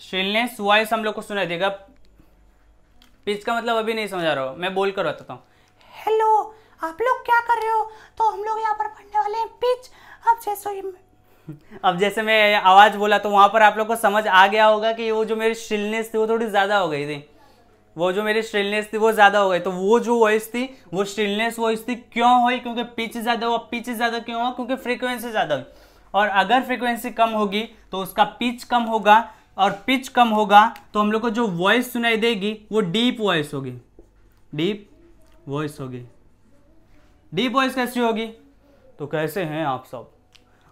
श्रिलनेस वॉइस हम लोग को सुनाई देगा। पिच का मतलब अभी नहीं समझा रहा हूं, मैं बोल कर बताता हूँ। हेलो, आप लोग क्या कर रहे हो? तो हम लोग यहाँ पर पढ़ने वाले हैं पिच। अब जैसे मैं आवाज बोला तो वहां पर आप लोग को समझ आ गया होगा कि वो जो मेरी श्रिलनेस थी वो थोड़ी ज्यादा हो गई थी, वो जो मेरी श्रिलनेस थी वो ज्यादा हो गई। तो वो जो वॉइस थी वो श्रिलनेस वॉइस थी। क्यों हुई? क्योंकि पिच ज्यादा हुआ। पिच ज्यादा क्यों हुआ? क्योंकि फ्रीक्वेंसी ज्यादा हुई। और अगर फ्रीक्वेंसी कम होगी तो उसका पिच कम होगा, और पिच कम होगा तो हम लोग को जो वॉइस सुनाई देगी वो डीप वॉइस होगी, डीप वॉइस होगी। डीप वॉइस कैसी होगी? तो कैसे हैं आप सब?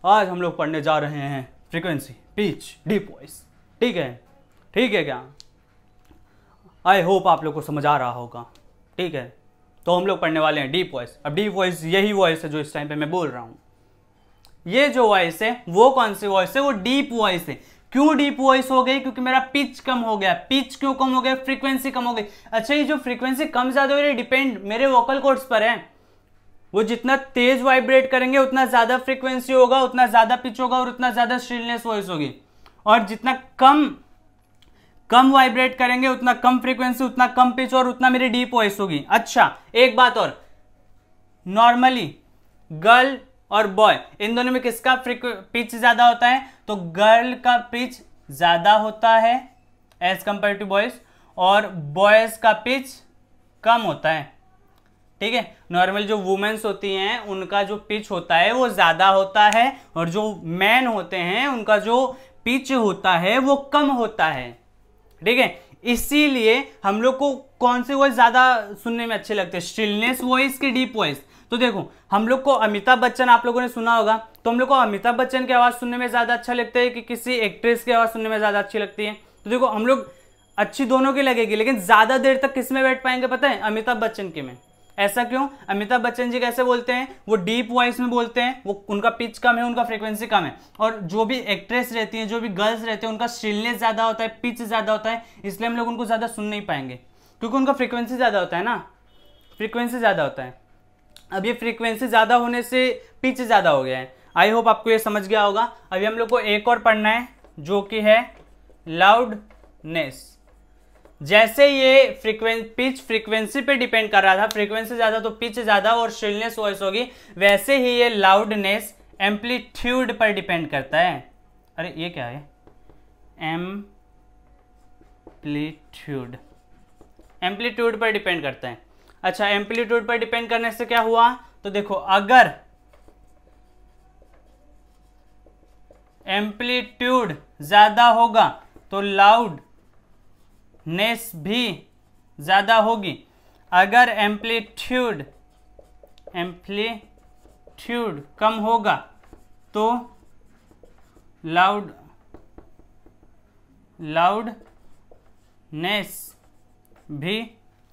आज हम लोग पढ़ने जा रहे हैं फ्रीक्वेंसी, पिच, डीप वॉइस। ठीक है, ठीक है क्या? आई होप आप लोग को समझ आ रहा होगा। ठीक है, तो हम लोग पढ़ने वाले हैं डीप वॉइस। अब डीप वॉइस यही वॉइस है जो इस टाइम पे मैं बोल रहा हूं। ये जो वॉइस है वो कौन सी वॉइस है? वो डीप वॉइस है। क्यों डीप वॉइस हो गई? क्योंकि मेरा पिच कम हो गया। पिच क्यों कम हो गया? फ्रीक्वेंसी कम हो गई। अच्छा, ये जो फ्रीक्वेंसी कम ज्यादा हो रही है डिपेंड मेरे वोकल कॉर्ड्स पर है। वो जितना तेज वाइब्रेट करेंगे उतना ज्यादा फ्रीक्वेंसी होगा, उतना ज्यादा पिच होगा और उतना ज्यादा श्रिलनेस वॉइस होगी। और जितना कम वाइब्रेट करेंगे उतना कम फ्रीक्वेंसी, उतना कम पिच और उतना मेरी डीप वॉइस होगी। अच्छा, एक बात और, नॉर्मली गर्ल और बॉय इन दोनों में किसका पिच ज्यादा होता है? तो गर्ल का पिच ज्यादा होता है एज कंपेयर टू बॉयज, और बॉयज का पिच कम होता है। ठीक है, नॉर्मल जो वुमेन्स होती हैं उनका जो पिच होता है वो ज्यादा होता है, और जो मैन होते हैं उनका जो पिच होता है वो कम होता है। ठीक है, इसीलिए हम लोग को कौन से वॉइस ज्यादा सुनने में अच्छे लगते हैं? श्रिलनेस वॉइस की डीप वॉइस? तो देखो, हम लोग को अमिताभ बच्चन आप लोगों ने सुना होगा, तो हम लोग को अमिताभ बच्चन की आवाज सुनने में ज्यादा अच्छा लगता है कि किसी एक्ट्रेस की आवाज सुनने में ज्यादा अच्छी लगती है? तो देखो, हम लोग अच्छी दोनों की लगेगी, लेकिन ज्यादा देर तक किस में बैठ पाएंगे पता है? अमिताभ बच्चन के में। ऐसा क्यों? अमिताभ बच्चन जी कैसे बोलते हैं? वो डीप वॉइस में बोलते हैं, वो उनका पिच कम है, उनका फ्रीक्वेंसी कम है। और जो भी एक्ट्रेस रहती हैं, जो भी गर्ल्स रहते हैं, उनका श्रिलनेस ज्यादा होता है, पिच ज्यादा होता है, इसलिए हम लोग उनको ज्यादा सुन नहीं पाएंगे, क्योंकि उनका फ्रीक्वेंसी ज्यादा होता है ना, फ्रीक्वेंसी ज्यादा होता है। अब ये फ्रीक्वेंसी ज्यादा होने से पिच ज्यादा हो गया है। आई होप आपको ये समझ गया होगा। अभी हम लोग को एक और पढ़ना है जो कि है लाउडनेस। जैसे ये पिच फ्रीक्वेंसी पे डिपेंड कर रहा था, फ्रीक्वेंसी ज्यादा तो पिच ज्यादा और श्रिलनेस वॉइस होगी, वैसे ही ये लाउडनेस एम्पलीट्यूड पर डिपेंड करता है। अरे ये क्या है? एम्पलीट्यूड, एम्पलीट्यूड पर डिपेंड करता है। अच्छा, एम्पलीट्यूड पर डिपेंड करने से क्या हुआ? तो देखो, अगर एम्पलीट्यूड ज्यादा होगा तो लाउडनेस भी ज्यादा होगी। अगर एम्पलीट्यूड कम होगा तो लाउडनेस भी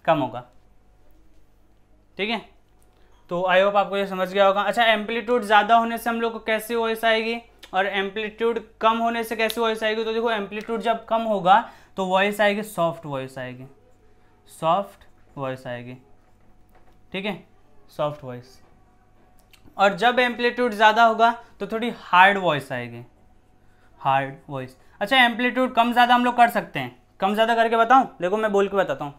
कम होगा। ठीक है, तो आई होप आपको ये समझ गया होगा। अच्छा, एम्पलीट्यूड ज्यादा होने से हम लोग को कैसी वॉइस आएगी और एम्पलीट्यूड कम होने से कैसी वॉइस आएगी? तो देखो, एम्पलीट्यूड जब कम होगा तो वॉइस आएगी, सॉफ्ट वॉइस आएगी, सॉफ्ट वॉइस आएगी। ठीक है, सॉफ्ट वॉइस। और जब एम्पलीट्यूड ज्यादा होगा तो थोड़ी हार्ड वॉइस आएगी, हार्ड वॉइस। अच्छा, एम्पलीट्यूड कम ज्यादा हम लोग कर सकते हैं, कम ज्यादा करके बताऊं? देखो, मैं बोल के बताता हूं।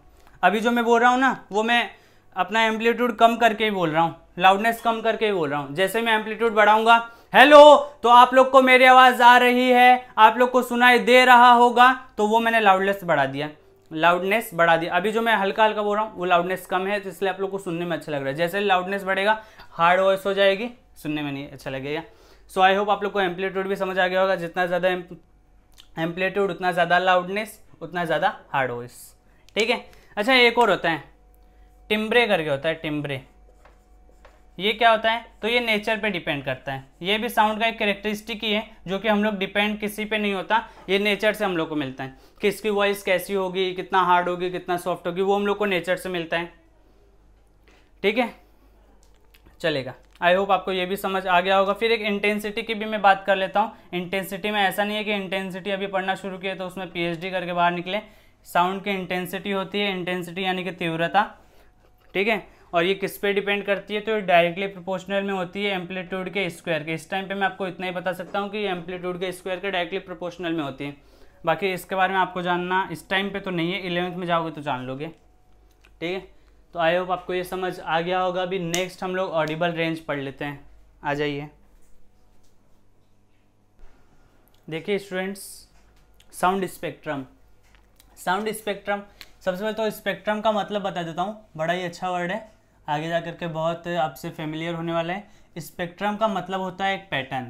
अभी जो मैं बोल रहा हूं ना, वो मैं अपना एम्पलीट्यूड कम करके ही बोल रहा हूँ, लाउडनेस कम करके ही बोल रहा हूँ। जैसे मैं एम्पलीट्यूड बढ़ाऊंगा, हेलो, तो आप लोग को मेरी आवाज आ रही है, आप लोग को सुनाई दे रहा होगा, तो वो मैंने लाउडनेस बढ़ा दिया, लाउडनेस बढ़ा दिया। अभी जो मैं हल्का हल्का बोल रहा हूँ वो लाउडनेस कम है, तो इसलिए आप लोग को सुनने में अच्छा लग रहा है। जैसे लाउडनेस बढ़ेगा हार्ड वॉइस हो जाएगी, सुनने में नहीं अच्छा लगेगा। सो आई होप आप लोग को एम्पलीट्यूड भी समझ आ गया होगा। जितना ज़्यादा एम्पलीट्यूड उतना ज़्यादा लाउडनेस, उतना ज़्यादा हार्ड वॉइस। ठीक है। अच्छा, एक और होता है टिम्ब्रे करके होता है, टिम्ब्रे। ये क्या होता है? तो ये नेचर पे डिपेंड करता है। ये भी साउंड का एक कैरेक्टरिस्टिक ही है, जो कि हम लोग डिपेंड किसी पे नहीं होता, ये नेचर से हम लोग को मिलता है कि इसकी वॉइस कैसी होगी, कितना हार्ड होगी, कितना सॉफ्ट होगी, वो हम लोग को नेचर से मिलता है। ठीक है, चलेगा। आई होप आपको ये भी समझ आ गया होगा। फिर एक इंटेंसिटी की भी मैं बात कर लेता हूँ। इंटेंसिटी में ऐसा नहीं है कि इंटेंसिटी अभी पढ़ना शुरू किया तो उसमें PhD करके बाहर निकले। साउंड की इंटेंसिटी होती है, इंटेंसिटी यानी कि तीव्रता। ठीक है, और ये किस पे डिपेंड करती है, तो ये डायरेक्टली प्रोपोर्शनल में होती है एम्पलीट्यूड के स्क्वायर के। इस टाइम पे मैं आपको इतना ही बता सकता हूँ कि एम्पलीट्यूड के स्क्वायर के डायरेक्टली प्रोपोर्शनल में होती है। बाकी इसके बारे में आपको जानना इस टाइम पे तो नहीं है, 11th में जाओगे तो जान लोगे, ठीक है। तो आई होप आपको ये समझ आ गया होगा। अभी नेक्स्ट हम लोग ऑडिबल रेंज पढ़ लेते हैं, आ जाइए। देखिए students, sound spectrum. Sound spectrum, सबसे पहले तो स्पेक्ट्रम का मतलब बता देता हूँ, बड़ा ही अच्छा वर्ड है, आगे जा करके बहुत आपसे फेमिलियर होने वाला है। स्पेक्ट्रम का मतलब होता है एक पैटर्न,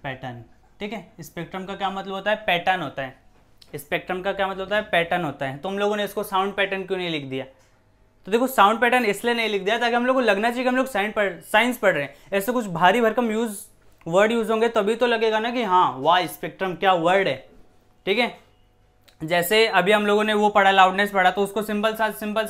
पैटर्न, ठीक है। स्पेक्ट्रम का क्या मतलब होता है, पैटर्न होता है। स्पेक्ट्रम का क्या मतलब होता है, पैटर्न होता है। तुम लोगों ने इसको साउंड पैटर्न क्यों नहीं लिख दिया, तो देखो साउंड पैटर्न इसलिए नहीं लिख दिया ताकि हम लोग को लगना चाहिए कि हम लोग साइंस पढ़ रहे हैं। ऐसे कुछ भारी भरकम वर्ड यूज होंगे तभी तो लगेगा ना कि हाँ वाह स्पेक्ट्रम क्या वर्ड है, ठीक है। जैसे अभी हम लोगों ने वो पढ़ा, लाउडनेस पढ़ा, तो उसको सिंपल सा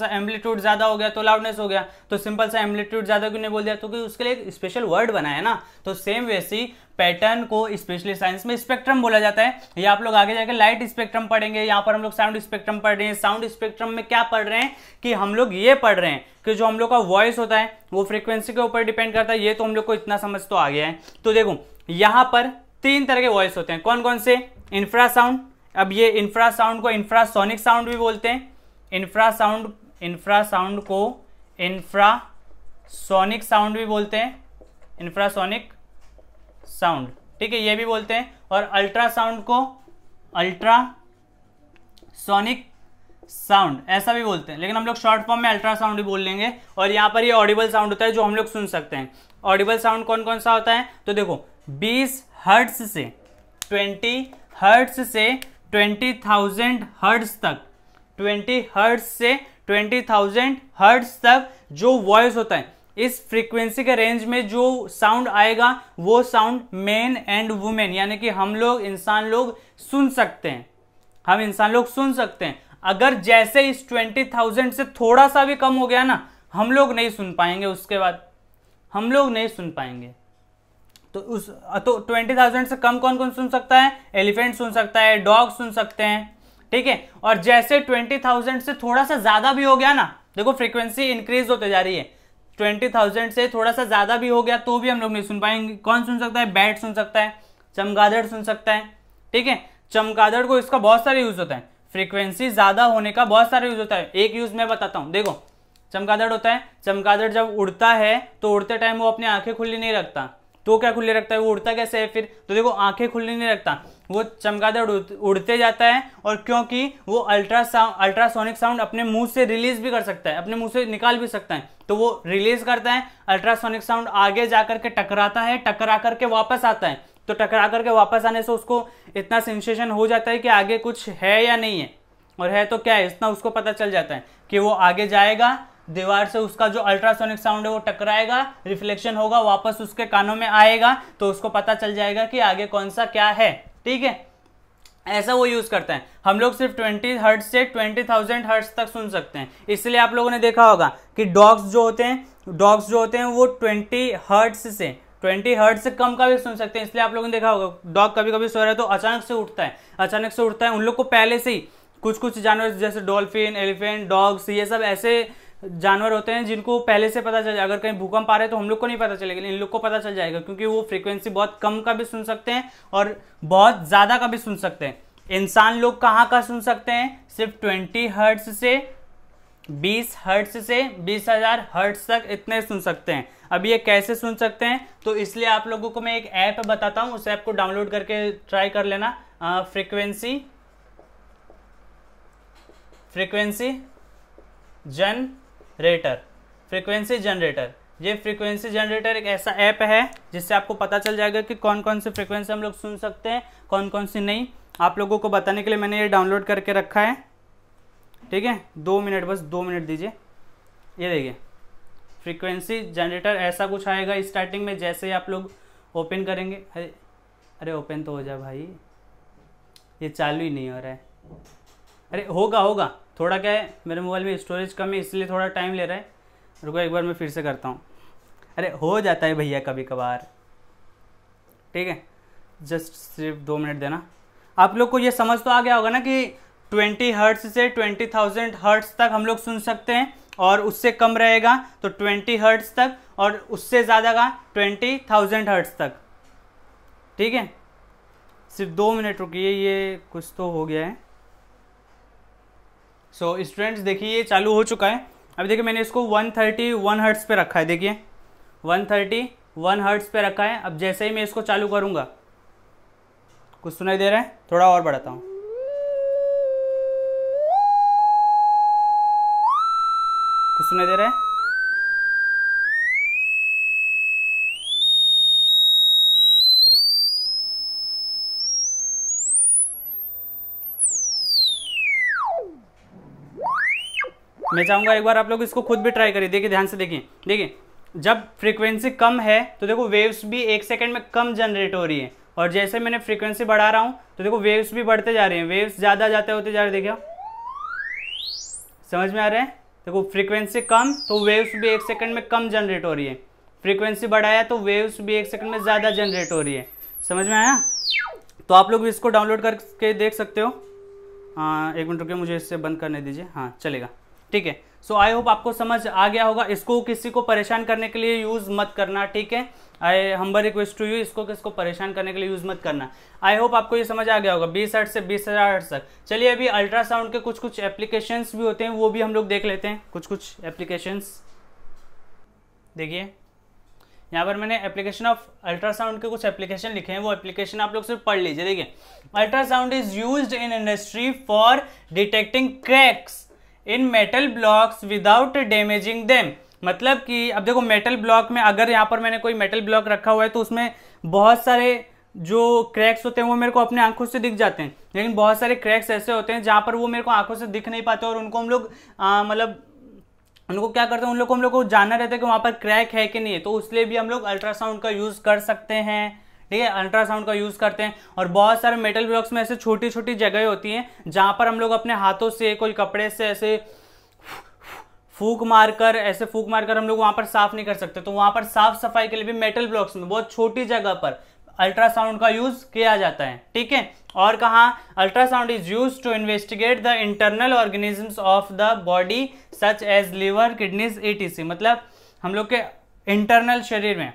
एम्पलीट्यूड ज्यादा हो गया तो लाउडनेस हो गया। तो सिंपल सा एम्पलीट्यूड ज्यादा क्यों नहीं बोल दिया, तो कि उसके लिए एक स्पेशल वर्ड बनाया ना। तो सेम वैसी पैटर्न को स्पेशली साइंस में स्पेक्ट्रम बोला जाता है। ये आप लोग आगे जाकर लाइट स्पेक्ट्रम पढ़ेंगे, यहाँ पर हम लोग साउंड स्पेक्ट्रम पढ़ रहे हैं। साउंड स्पेक्ट्रम में क्या पढ़ रहे हैं कि हम लोग ये पढ़ रहे हैं कि जो हम लोग का वॉइस होता है वो फ्रीक्वेंसी के ऊपर डिपेंड करता है। ये तो हम लोग को इतना समझ तो आ गया है। तो देखो यहाँ पर 3 तरह के वॉइस होते हैं, कौन कौन से, इंफ्रासाउंड। अब ये इंफ्रासाउंड को इंफ्रासोनिक साउंड भी बोलते हैं। इंफ्रासाउंड को इंफ्रासोनिक साउंड भी बोलते हैं, इंफ्रासोनिक साउंड, ठीक है, ये भी बोलते हैं। और अल्ट्रासाउंड को अल्ट्रासोनिक साउंड ऐसा भी बोलते हैं, लेकिन हम लोग शॉर्ट फॉर्म में अल्ट्रासाउंड भी बोल लेंगे। और यहाँ पर ये ऑडिबल साउंड होता है जो हम लोग सुन सकते हैं। ऑडिबल साउंड कौन कौन सा होता है, तो देखो 20 हर्ट्ज से 20 हर्ट्ज से 20,000 हर्ट्ज तक, 20 हर्ट्ज से 20,000 हर्ट्ज तक जो वॉइस होता है, इस फ्रीक्वेंसी के रेंज में जो साउंड आएगा वो साउंड मेन एंड वुमेन यानी कि हम लोग इंसान लोग सुन सकते हैं, हम इंसान लोग सुन सकते हैं। अगर जैसे इस 20,000 से थोड़ा सा भी कम हो गया ना, हम लोग नहीं सुन पाएंगे, उसके बाद हम लोग नहीं सुन पाएंगे। तो 20,000 से कम कौन कौन सुन सकता है, एलिफेंट सुन सकता है, डॉग सुन सकते हैं, ठीक है। और जैसे 20,000 से थोड़ा सा ज्यादा भी हो गया ना, देखो फ्रीक्वेंसी इंक्रीज होते जा रही है, 20,000 से थोड़ा सा ज्यादा भी हो गया तो भी हम लोग नहीं सुन पाएंगे। कौन सुन सकता है, बैट सुन सकता है, चमगादड़ सुन सकता है, ठीक है। चमगादड़ को इसका बहुत सारे यूज होता है, फ्रीक्वेंसी ज्यादा होने का बहुत सारे यूज होता है। एक यूज मैं बताता हूं, देखो चमगादड़ होता है, चमगादड़ जब उड़ता है तो उड़ते टाइम वो अपनी आंखें खुली नहीं रखता, तो क्या खुले रखता है, वो उड़ता कैसे है फिर, तो देखो आंखें खुली नहीं रखता, वो चमगादड़ उड़ते जाता है। और क्योंकि वो अल्ट्रासोनिक साउंड अपने मुंह से रिलीज भी कर सकता है, अपने मुंह से निकाल भी सकता है, तो वो रिलीज करता है। अल्ट्रासोनिक साउंड आगे जाकर के टकराता है, टकरा करके वापस आता है, तो टकरा करके वापस आने से उसको इतना सेंसेशन हो जाता है कि आगे कुछ है या नहीं है, और है तो क्या है, इतना उसको पता चल जाता है कि वो आगे जाएगा, दीवार से उसका जो अल्ट्रासोनिक साउंड है वो टकराएगा, रिफ्लेक्शन होगा, वापस उसके कानों में आएगा, तो उसको पता चल जाएगा कि आगे कौन सा क्या है, ठीक है। ऐसा वो यूज करता है। हम लोग सिर्फ 20 हर्ट्ज से 20,000 हर्ट्ज तक सुन सकते हैं। इसलिए आप लोगों ने देखा होगा कि डॉग्स जो होते हैं वो 20 हर्ट्ज से कम का भी सुन सकते हैं। इसलिए आप लोगों ने देखा होगा डॉग कभी कभी सो रहा है तो अचानक से उठता है। उन लोग को पहले से ही कुछ जानवर जैसे डॉल्फिन, एलिफेंट, डॉग्स, ये सब ऐसे जानवर होते हैं जिनको पहले से पता चल जाए, अगर कहीं भूकंप आ रहे तो हम लोग को नहीं पता चलेगा, इन लोग को पता चल जाएगा, क्योंकि वो फ्रीक्वेंसी बहुत कम का भी सुन सकते हैं और बहुत ज्यादा का भी सुन सकते हैं। इंसान लोग कहाँ का सुन सकते हैं, सिर्फ 20 हर्ट्ज से 20 हर्ट्ज से 20,000 हर्ट्ज तक इतने सुन सकते हैं। अब ये कैसे सुन सकते हैं, तो इसलिए आप लोगों को मैं एक ऐप बताता हूँ, उस ऐप को डाउनलोड करके ट्राई कर लेना। Frequency generator. ये फ्रीक्वेंसी जनरेटर एक ऐसा ऐप है जिससे आपको पता चल जाएगा कि कौन कौन सी फ्रीक्वेंसी हम लोग सुन सकते हैं, कौन कौन सी नहीं। आप लोगों को बताने के लिए मैंने ये डाउनलोड करके रखा है, ठीक है। 2 मिनट, बस 2 मिनट दीजिए। ये देखिए फ्रीक्वेंसी जनरेटर ऐसा कुछ आएगा स्टार्टिंग में, जैसे ही आप लोग ओपन करेंगे, अरे ओपन तो हो जाए भाई, ये चालू ही नहीं हो रहा है। अरे होगा, थोड़ा क्या है मेरे मोबाइल में स्टोरेज कम है इसलिए थोड़ा टाइम ले रहा है। रुको एक बार मैं फिर से करता हूँ। अरे हो जाता है भैया कभी कभार, ठीक है। जस्ट सिर्फ 2 मिनट देना। आप लोग को ये समझ तो आ गया होगा ना कि 20 हर्ट्ज से 20,000 हर्ट्ज तक हम लोग सुन सकते हैं। और उससे कम रहेगा तो 20 हर्ट्ज तक, और उससे ज़्यादा का 20,000 हर्ट्ज तक। ठीक है, सिर्फ 2 मिनट रुकिए, ये कुछ तो हो गया है। सो स्टूडेंट्स देखिए ये चालू हो चुका है। अभी देखिए मैंने इसको 131 हर्ट्ज पे रखा है, देखिए 131 हर्ट्ज पे रखा है। अब जैसे ही मैं इसको चालू करूँगा, कुछ सुनाई दे रहा है, थोड़ा और बढ़ाता हूँ, कुछ सुनाई दे रहा है। मैं चाहूंगा एक बार आप लोग इसको खुद भी ट्राई करिए, देखिए ध्यान से देखिए। देखिए जब फ्रीक्वेंसी कम है तो देखो वेव्स भी 1 सेकंड में कम जनरेट हो रही है, और जैसे मैंने फ्रीक्वेंसी बढ़ा रहा हूँ तो देखो वेव्स भी बढ़ते जा रहे हैं, वेव्स ज़्यादा जाते होते जा रहे हैं। देखिए समझ में आ रहा है, देखो फ्रीक्वेंसी कम तो वेव्स भी 1 सेकंड में कम जनरेट हो रही है, फ्रीक्वेंसी बढ़ाया तो वेव्स भी 1 सेकंड में ज़्यादा जनरेट हो रही है। समझ में आया? तो आप लोग भी इसको डाउनलोड करके देख सकते हो। हाँ 1 मिनट रुकिए, मुझे इससे बंद करने दीजिए। हाँ चलेगा, ठीक है। सो आई होप आपको समझ आ गया होगा। इसको किसी को परेशान करने के लिए यूज़ मत करना, ठीक है। आई हम्बल रिक्वेस्ट टू यू, इसको किसको परेशान करने के लिए यूज़ मत करना। आई होप आपको ये समझ आ गया होगा 20 हर्ट्ज से 20,000 हर्ट्ज तक। चलिए अभी अल्ट्रासाउंड के कुछ एप्लीकेशंस भी होते हैं, वो भी हम लोग देख लेते हैं। कुछ एप्लीकेशंस देखिए, यहाँ पर मैंने एप्लीकेशन ऑफ अल्ट्रासाउंड के कुछ एप्लीकेशन लिखे हैं, वो एप्लीकेशन आप लोग सिर्फ पढ़ लीजिए। देखिए ultrasound is used in industry for detecting cracks in metal blocks without damaging them. मतलब कि अब देखो मेटल ब्लॉक में, अगर यहाँ पर मैंने कोई मेटल ब्लॉक रखा हुआ है तो उसमें बहुत सारे जो क्रैक्स होते हैं वो मेरे को अपने आंखों से दिख जाते हैं, लेकिन बहुत सारे क्रैक्स ऐसे होते हैं जहाँ पर वो मेरे को आंखों से दिख नहीं पाते, और उनको हम लोग मतलब उनको क्या करते हैं, उन लोग को हम लोग को जानना रहता है कि वहाँ पर क्रैक है कि नहीं है, तो उसलिए भी हम लोग अल्ट्रासाउंड का यूज़ कर सकते हैं। ठीक है, अल्ट्रासाउंड का यूज़ करते हैं। और बहुत सारे मेटल ब्लॉक्स में ऐसे छोटी छोटी जगह होती हैं जहाँ पर हम लोग अपने हाथों से कोई कपड़े से ऐसे फूक मारकर हम लोग वहाँ पर साफ नहीं कर सकते, तो वहाँ पर साफ सफाई के लिए भी मेटल ब्लॉक्स में बहुत छोटी जगह पर अल्ट्रासाउंड का यूज किया जाता है। ठीक है, और कहाँ ultrasound is use to investigate the internal organisms of the body such as liver, kidneys etc। मतलब हम लोग के इंटरनल शरीर में,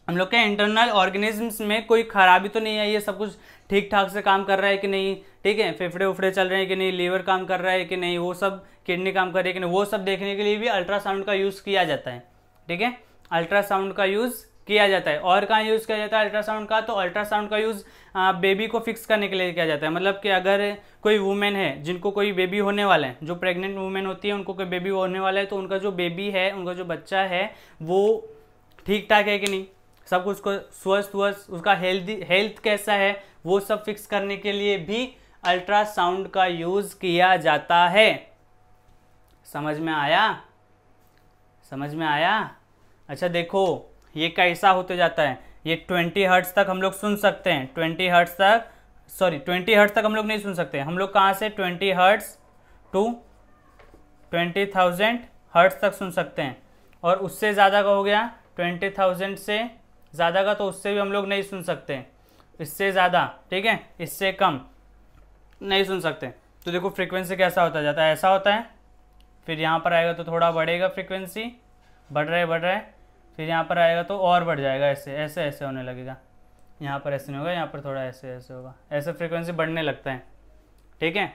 हम लोग के इंटरनल ऑर्गेनिजम्स में कोई खराबी तो नहीं है, ये सब कुछ ठीक ठाक से काम कर रहा है कि नहीं, ठीक है, फेफड़े उफड़े चल रहे हैं कि नहीं, लीवर काम कर रहा है कि नहीं, वो सब किडनी काम कर रही है कि नहीं, वो सब देखने के लिए भी अल्ट्रासाउंड का यूज़ किया जाता है। ठीक है, अल्ट्रासाउंड का यूज़ किया जाता है। और कहाँ यूज़ किया जाता है अल्ट्रासाउंड का? तो अल्ट्रासाउंड का यूज़ बेबी को फिक्स करने के लिए किया जाता है। मतलब कि अगर कोई वुमेन है जिनको कोई बेबी होने वाला है, जो प्रेग्नेंट वुमेन होती है उनको कोई बेबी होने वाला है, तो उनका जो बेबी है, उनका जो बच्चा है वो ठीक ठाक है कि नहीं, सब कुछ को स्वस्थ उसका हेल्थ कैसा है, वो सब फिक्स करने के लिए भी अल्ट्रासाउंड का यूज़ किया जाता है। समझ में आया? समझ में आया? अच्छा देखो ये कैसा होते जाता है, ये 20 हर्ट्ज तक हम लोग सुन सकते हैं, 20 हर्ट्ज तक हम लोग नहीं सुन सकते। हम लोग कहाँ से 20 हर्ट्ज टू 20,000 हर्ट्ज तक सुन सकते हैं, और उससे ज़्यादा का हो गया 20,000 से ज़्यादा का, तो उससे भी हम लोग नहीं सुन सकते, इससे ज़्यादा, ठीक है, इससे कम नहीं सुन सकते। तो देखो फ्रीक्वेंसी कैसा होता जाता है, ऐसा होता है, फिर यहाँ पर आएगा तो थोड़ा बढ़ेगा, फ्रीक्वेंसी बढ़ रहा है, फिर यहाँ पर आएगा तो और बढ़ जाएगा, ऐसे होने लगेगा, यहाँ पर ऐसे नहीं होगा, यहाँ पर थोड़ा ऐसे होगा, ऐसे फ्रीक्वेंसी बढ़ने लगता है। ठीक है,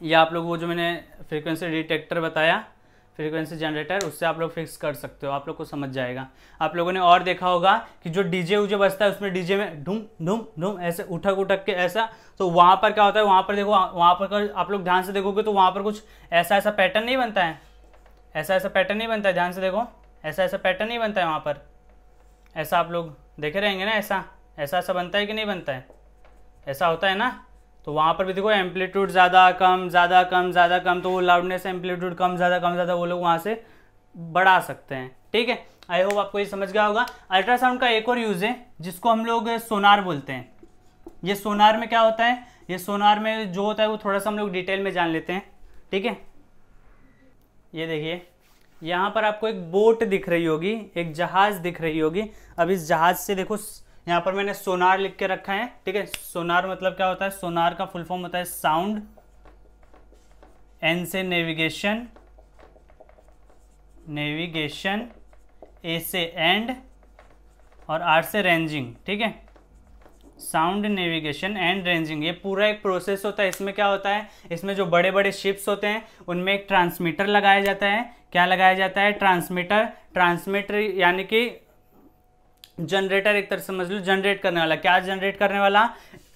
ये आप लोग वो जो मैंने फ्रीक्वेंसी डिटेक्टर बताया, फ्रीक्वेंसी जनरेटर, उससे आप लोग फिक्स कर सकते हो, आप लोग को समझ जाएगा। आप लोगों ने और देखा होगा कि जो डीजे उजे बजता है उसमें डीजे में ढूम ढूम ढूम ऐसे उठक के ऐसा, तो वहाँ पर क्या होता है, वहाँ पर देखो, वहाँ पर आप लोग ध्यान से देखोगे तो वहाँ पर कुछ ऐसा पैटर्न नहीं बनता है, ऐसा पैटर्न नहीं बनता है, ध्यान से देखो, ऐसा पैटर्न नहीं बनता है वहाँ पर, ऐसा आप लोग देखे रहेंगे ना, ऐसा बनता है कि नहीं बनता है, ऐसा होता है ना। तो वहाँ पर भी देखो एम्पलीट्यूड ज़्यादा कम, तो वो लाउडनेस एम्पलीट्यूड कम ज़्यादा वो लोग वहाँ से बढ़ा सकते हैं। ठीक है, आई होप आपको ये समझ गया होगा। अल्ट्रासाउंड का एक और यूज़ है जिसको हम लोग सोनार बोलते हैं। ये सोनार में क्या होता है, ये सोनार में जो होता है वो थोड़ा सा हम लोग डिटेल में जान लेते हैं। ठीक है, ये देखिए यहाँ पर आपको एक बोट दिख रही होगी, एक जहाज़ दिख रही होगी। अब इस जहाज़ से देखो, यहाँ पर मैंने सोनार लिख के रखा है। ठीक है, सोनार मतलब क्या होता है, सोनार का फुल फॉर्म होता है साउंड, एन से नेविगेशन, नेविगेशन, ए से एंड और आर से रेंजिंग, ठीक है। साउंड नेविगेशन एंड रेंजिंग, ये पूरा एक प्रोसेस होता है। इसमें क्या होता है, इसमें जो बड़े बड़े शिप्स होते हैं उनमें एक ट्रांसमीटर लगाया जाता है। क्या लगाया जाता है, ट्रांसमीटर। ट्रांसमीटर यानी कि जनरेटर, एक तरह से समझ लो जनरेट करने वाला। क्या जनरेट करने वाला,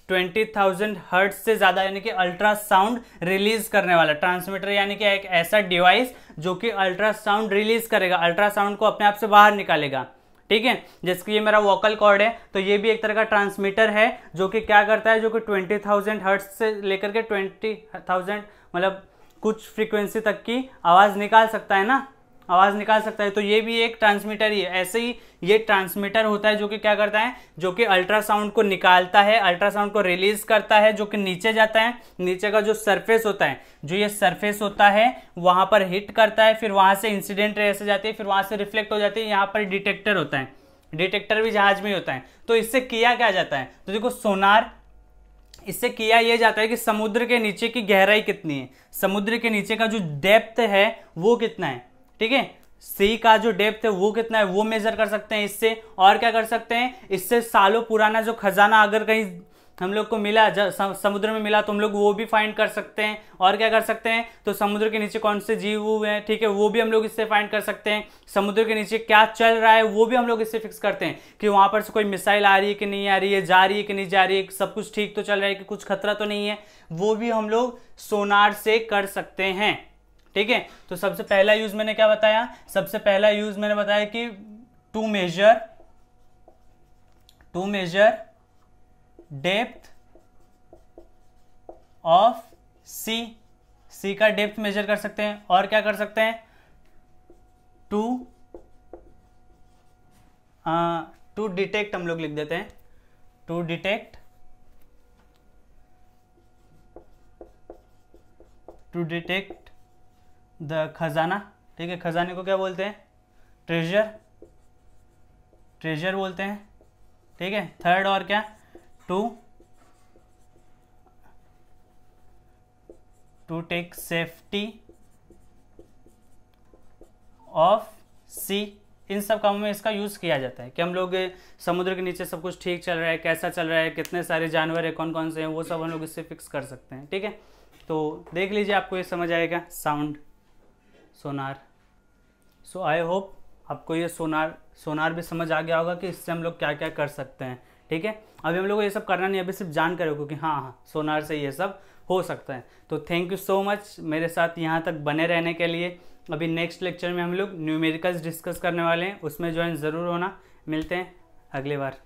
20,000 हर्ट्ज से ज़्यादा यानी कि अल्ट्रासाउंड रिलीज करने वाला। ट्रांसमीटर यानी कि एक ऐसा डिवाइस जो कि अल्ट्रासाउंड रिलीज करेगा, अल्ट्रासाउंड को अपने आप से बाहर निकालेगा, ठीक है। जैसे कि ये मेरा वोकल कॉर्ड है, तो ये भी एक तरह का ट्रांसमीटर है जो कि क्या करता है, जो कि 20,000 हर्ट्ज से लेकर के 20,000 मतलब कुछ फ्रीक्वेंसी तक की आवाज़ निकाल सकता है ना, आवाज़ निकाल सकता है। तो ये भी एक ट्रांसमीटर ही है। ऐसे ही ये ट्रांसमीटर होता है जो कि क्या करता है, जो कि अल्ट्रासाउंड को निकालता है, अल्ट्रासाउंड को रिलीज करता है, जो कि नीचे जाता है। नीचे का जो सरफेस होता है, जो ये सरफेस होता है वहां पर हिट करता है, फिर वहां से इंसिडेंट रे ऐसे जाती है, फिर वहां से रिफ्लेक्ट हो जाती है। यहाँ पर डिटेक्टर होता है, डिटेक्टर भी जहाज में ही होता है। तो इससे किया क्या जाता है, तो देखो सोनार, इससे किया यह जाता है कि समुद्र के नीचे की गहराई कितनी है, समुद्र के नीचे का जो डेप्थ है वो कितना है, ठीक है। सी का जो डेप्थ है वो कितना है वो मेजर कर सकते हैं इससे। और क्या कर सकते हैं, इससे सालों पुराना जो खजाना अगर कहीं हम लोग को मिला, समुद्र में मिला, तो हम लोग वो भी फाइंड कर सकते हैं। और क्या कर सकते हैं, तो समुद्र के नीचे कौन से जीव हुए हैं, ठीक है, वो भी हम लोग इससे फाइंड कर सकते हैं। समुद्र के नीचे क्या चल रहा है वो भी हम लोग इससे फिक्स करते हैं कि वहां पर से कोई मिसाइल आ रही है कि नहीं आ रही है, जा रही है कि नहीं जा रही है, सब कुछ ठीक तो चल रहा है कि कुछ खतरा तो नहीं है, वो भी हम लोग सोनार से कर सकते हैं, ठीक है। तो सबसे पहला यूज मैंने क्या बताया, सबसे पहला यूज मैंने बताया कि टू मेजर डेप्थ ऑफ सी का डेप्थ मेजर कर सकते हैं। और क्या कर सकते हैं, टू डिटेक्ट, हम लोग लिख देते हैं टू डिटेक्ट द खजाना, ठीक है। खजाने को क्या बोलते हैं, ट्रेजर बोलते हैं, ठीक है। थर्ड और क्या, टू टेक सेफ्टी ऑफ सी। इन सब कामों में इसका यूज किया जाता है कि हम लोग समुद्र के नीचे सब कुछ ठीक चल रहा है, कैसा चल रहा है, कितने सारे जानवर है, कौन कौन से हैं, वो सब हम लोग इससे फिक्स कर सकते हैं, ठीक है। तो देख लीजिए, आपको ये समझ आएगा sound, Sonar. So I hope आपको ये सोनार भी समझ आ गया होगा कि इससे हम लोग क्या क्या कर सकते हैं, ठीक है। अभी हम लोग को ये सब करना नहीं, अभी सिर्फ जानकारी हो कि हाँ सोनार से ये सब हो सकता है। तो थैंक यू सो मच मेरे साथ यहाँ तक बने रहने के लिए। अभी नेक्स्ट लेक्चर में हम लोग न्यूमेरिकल्स डिस्कस करने वाले हैं, उसमें ज्वाइन ज़रूर होना। मिलते हैं अगली बार।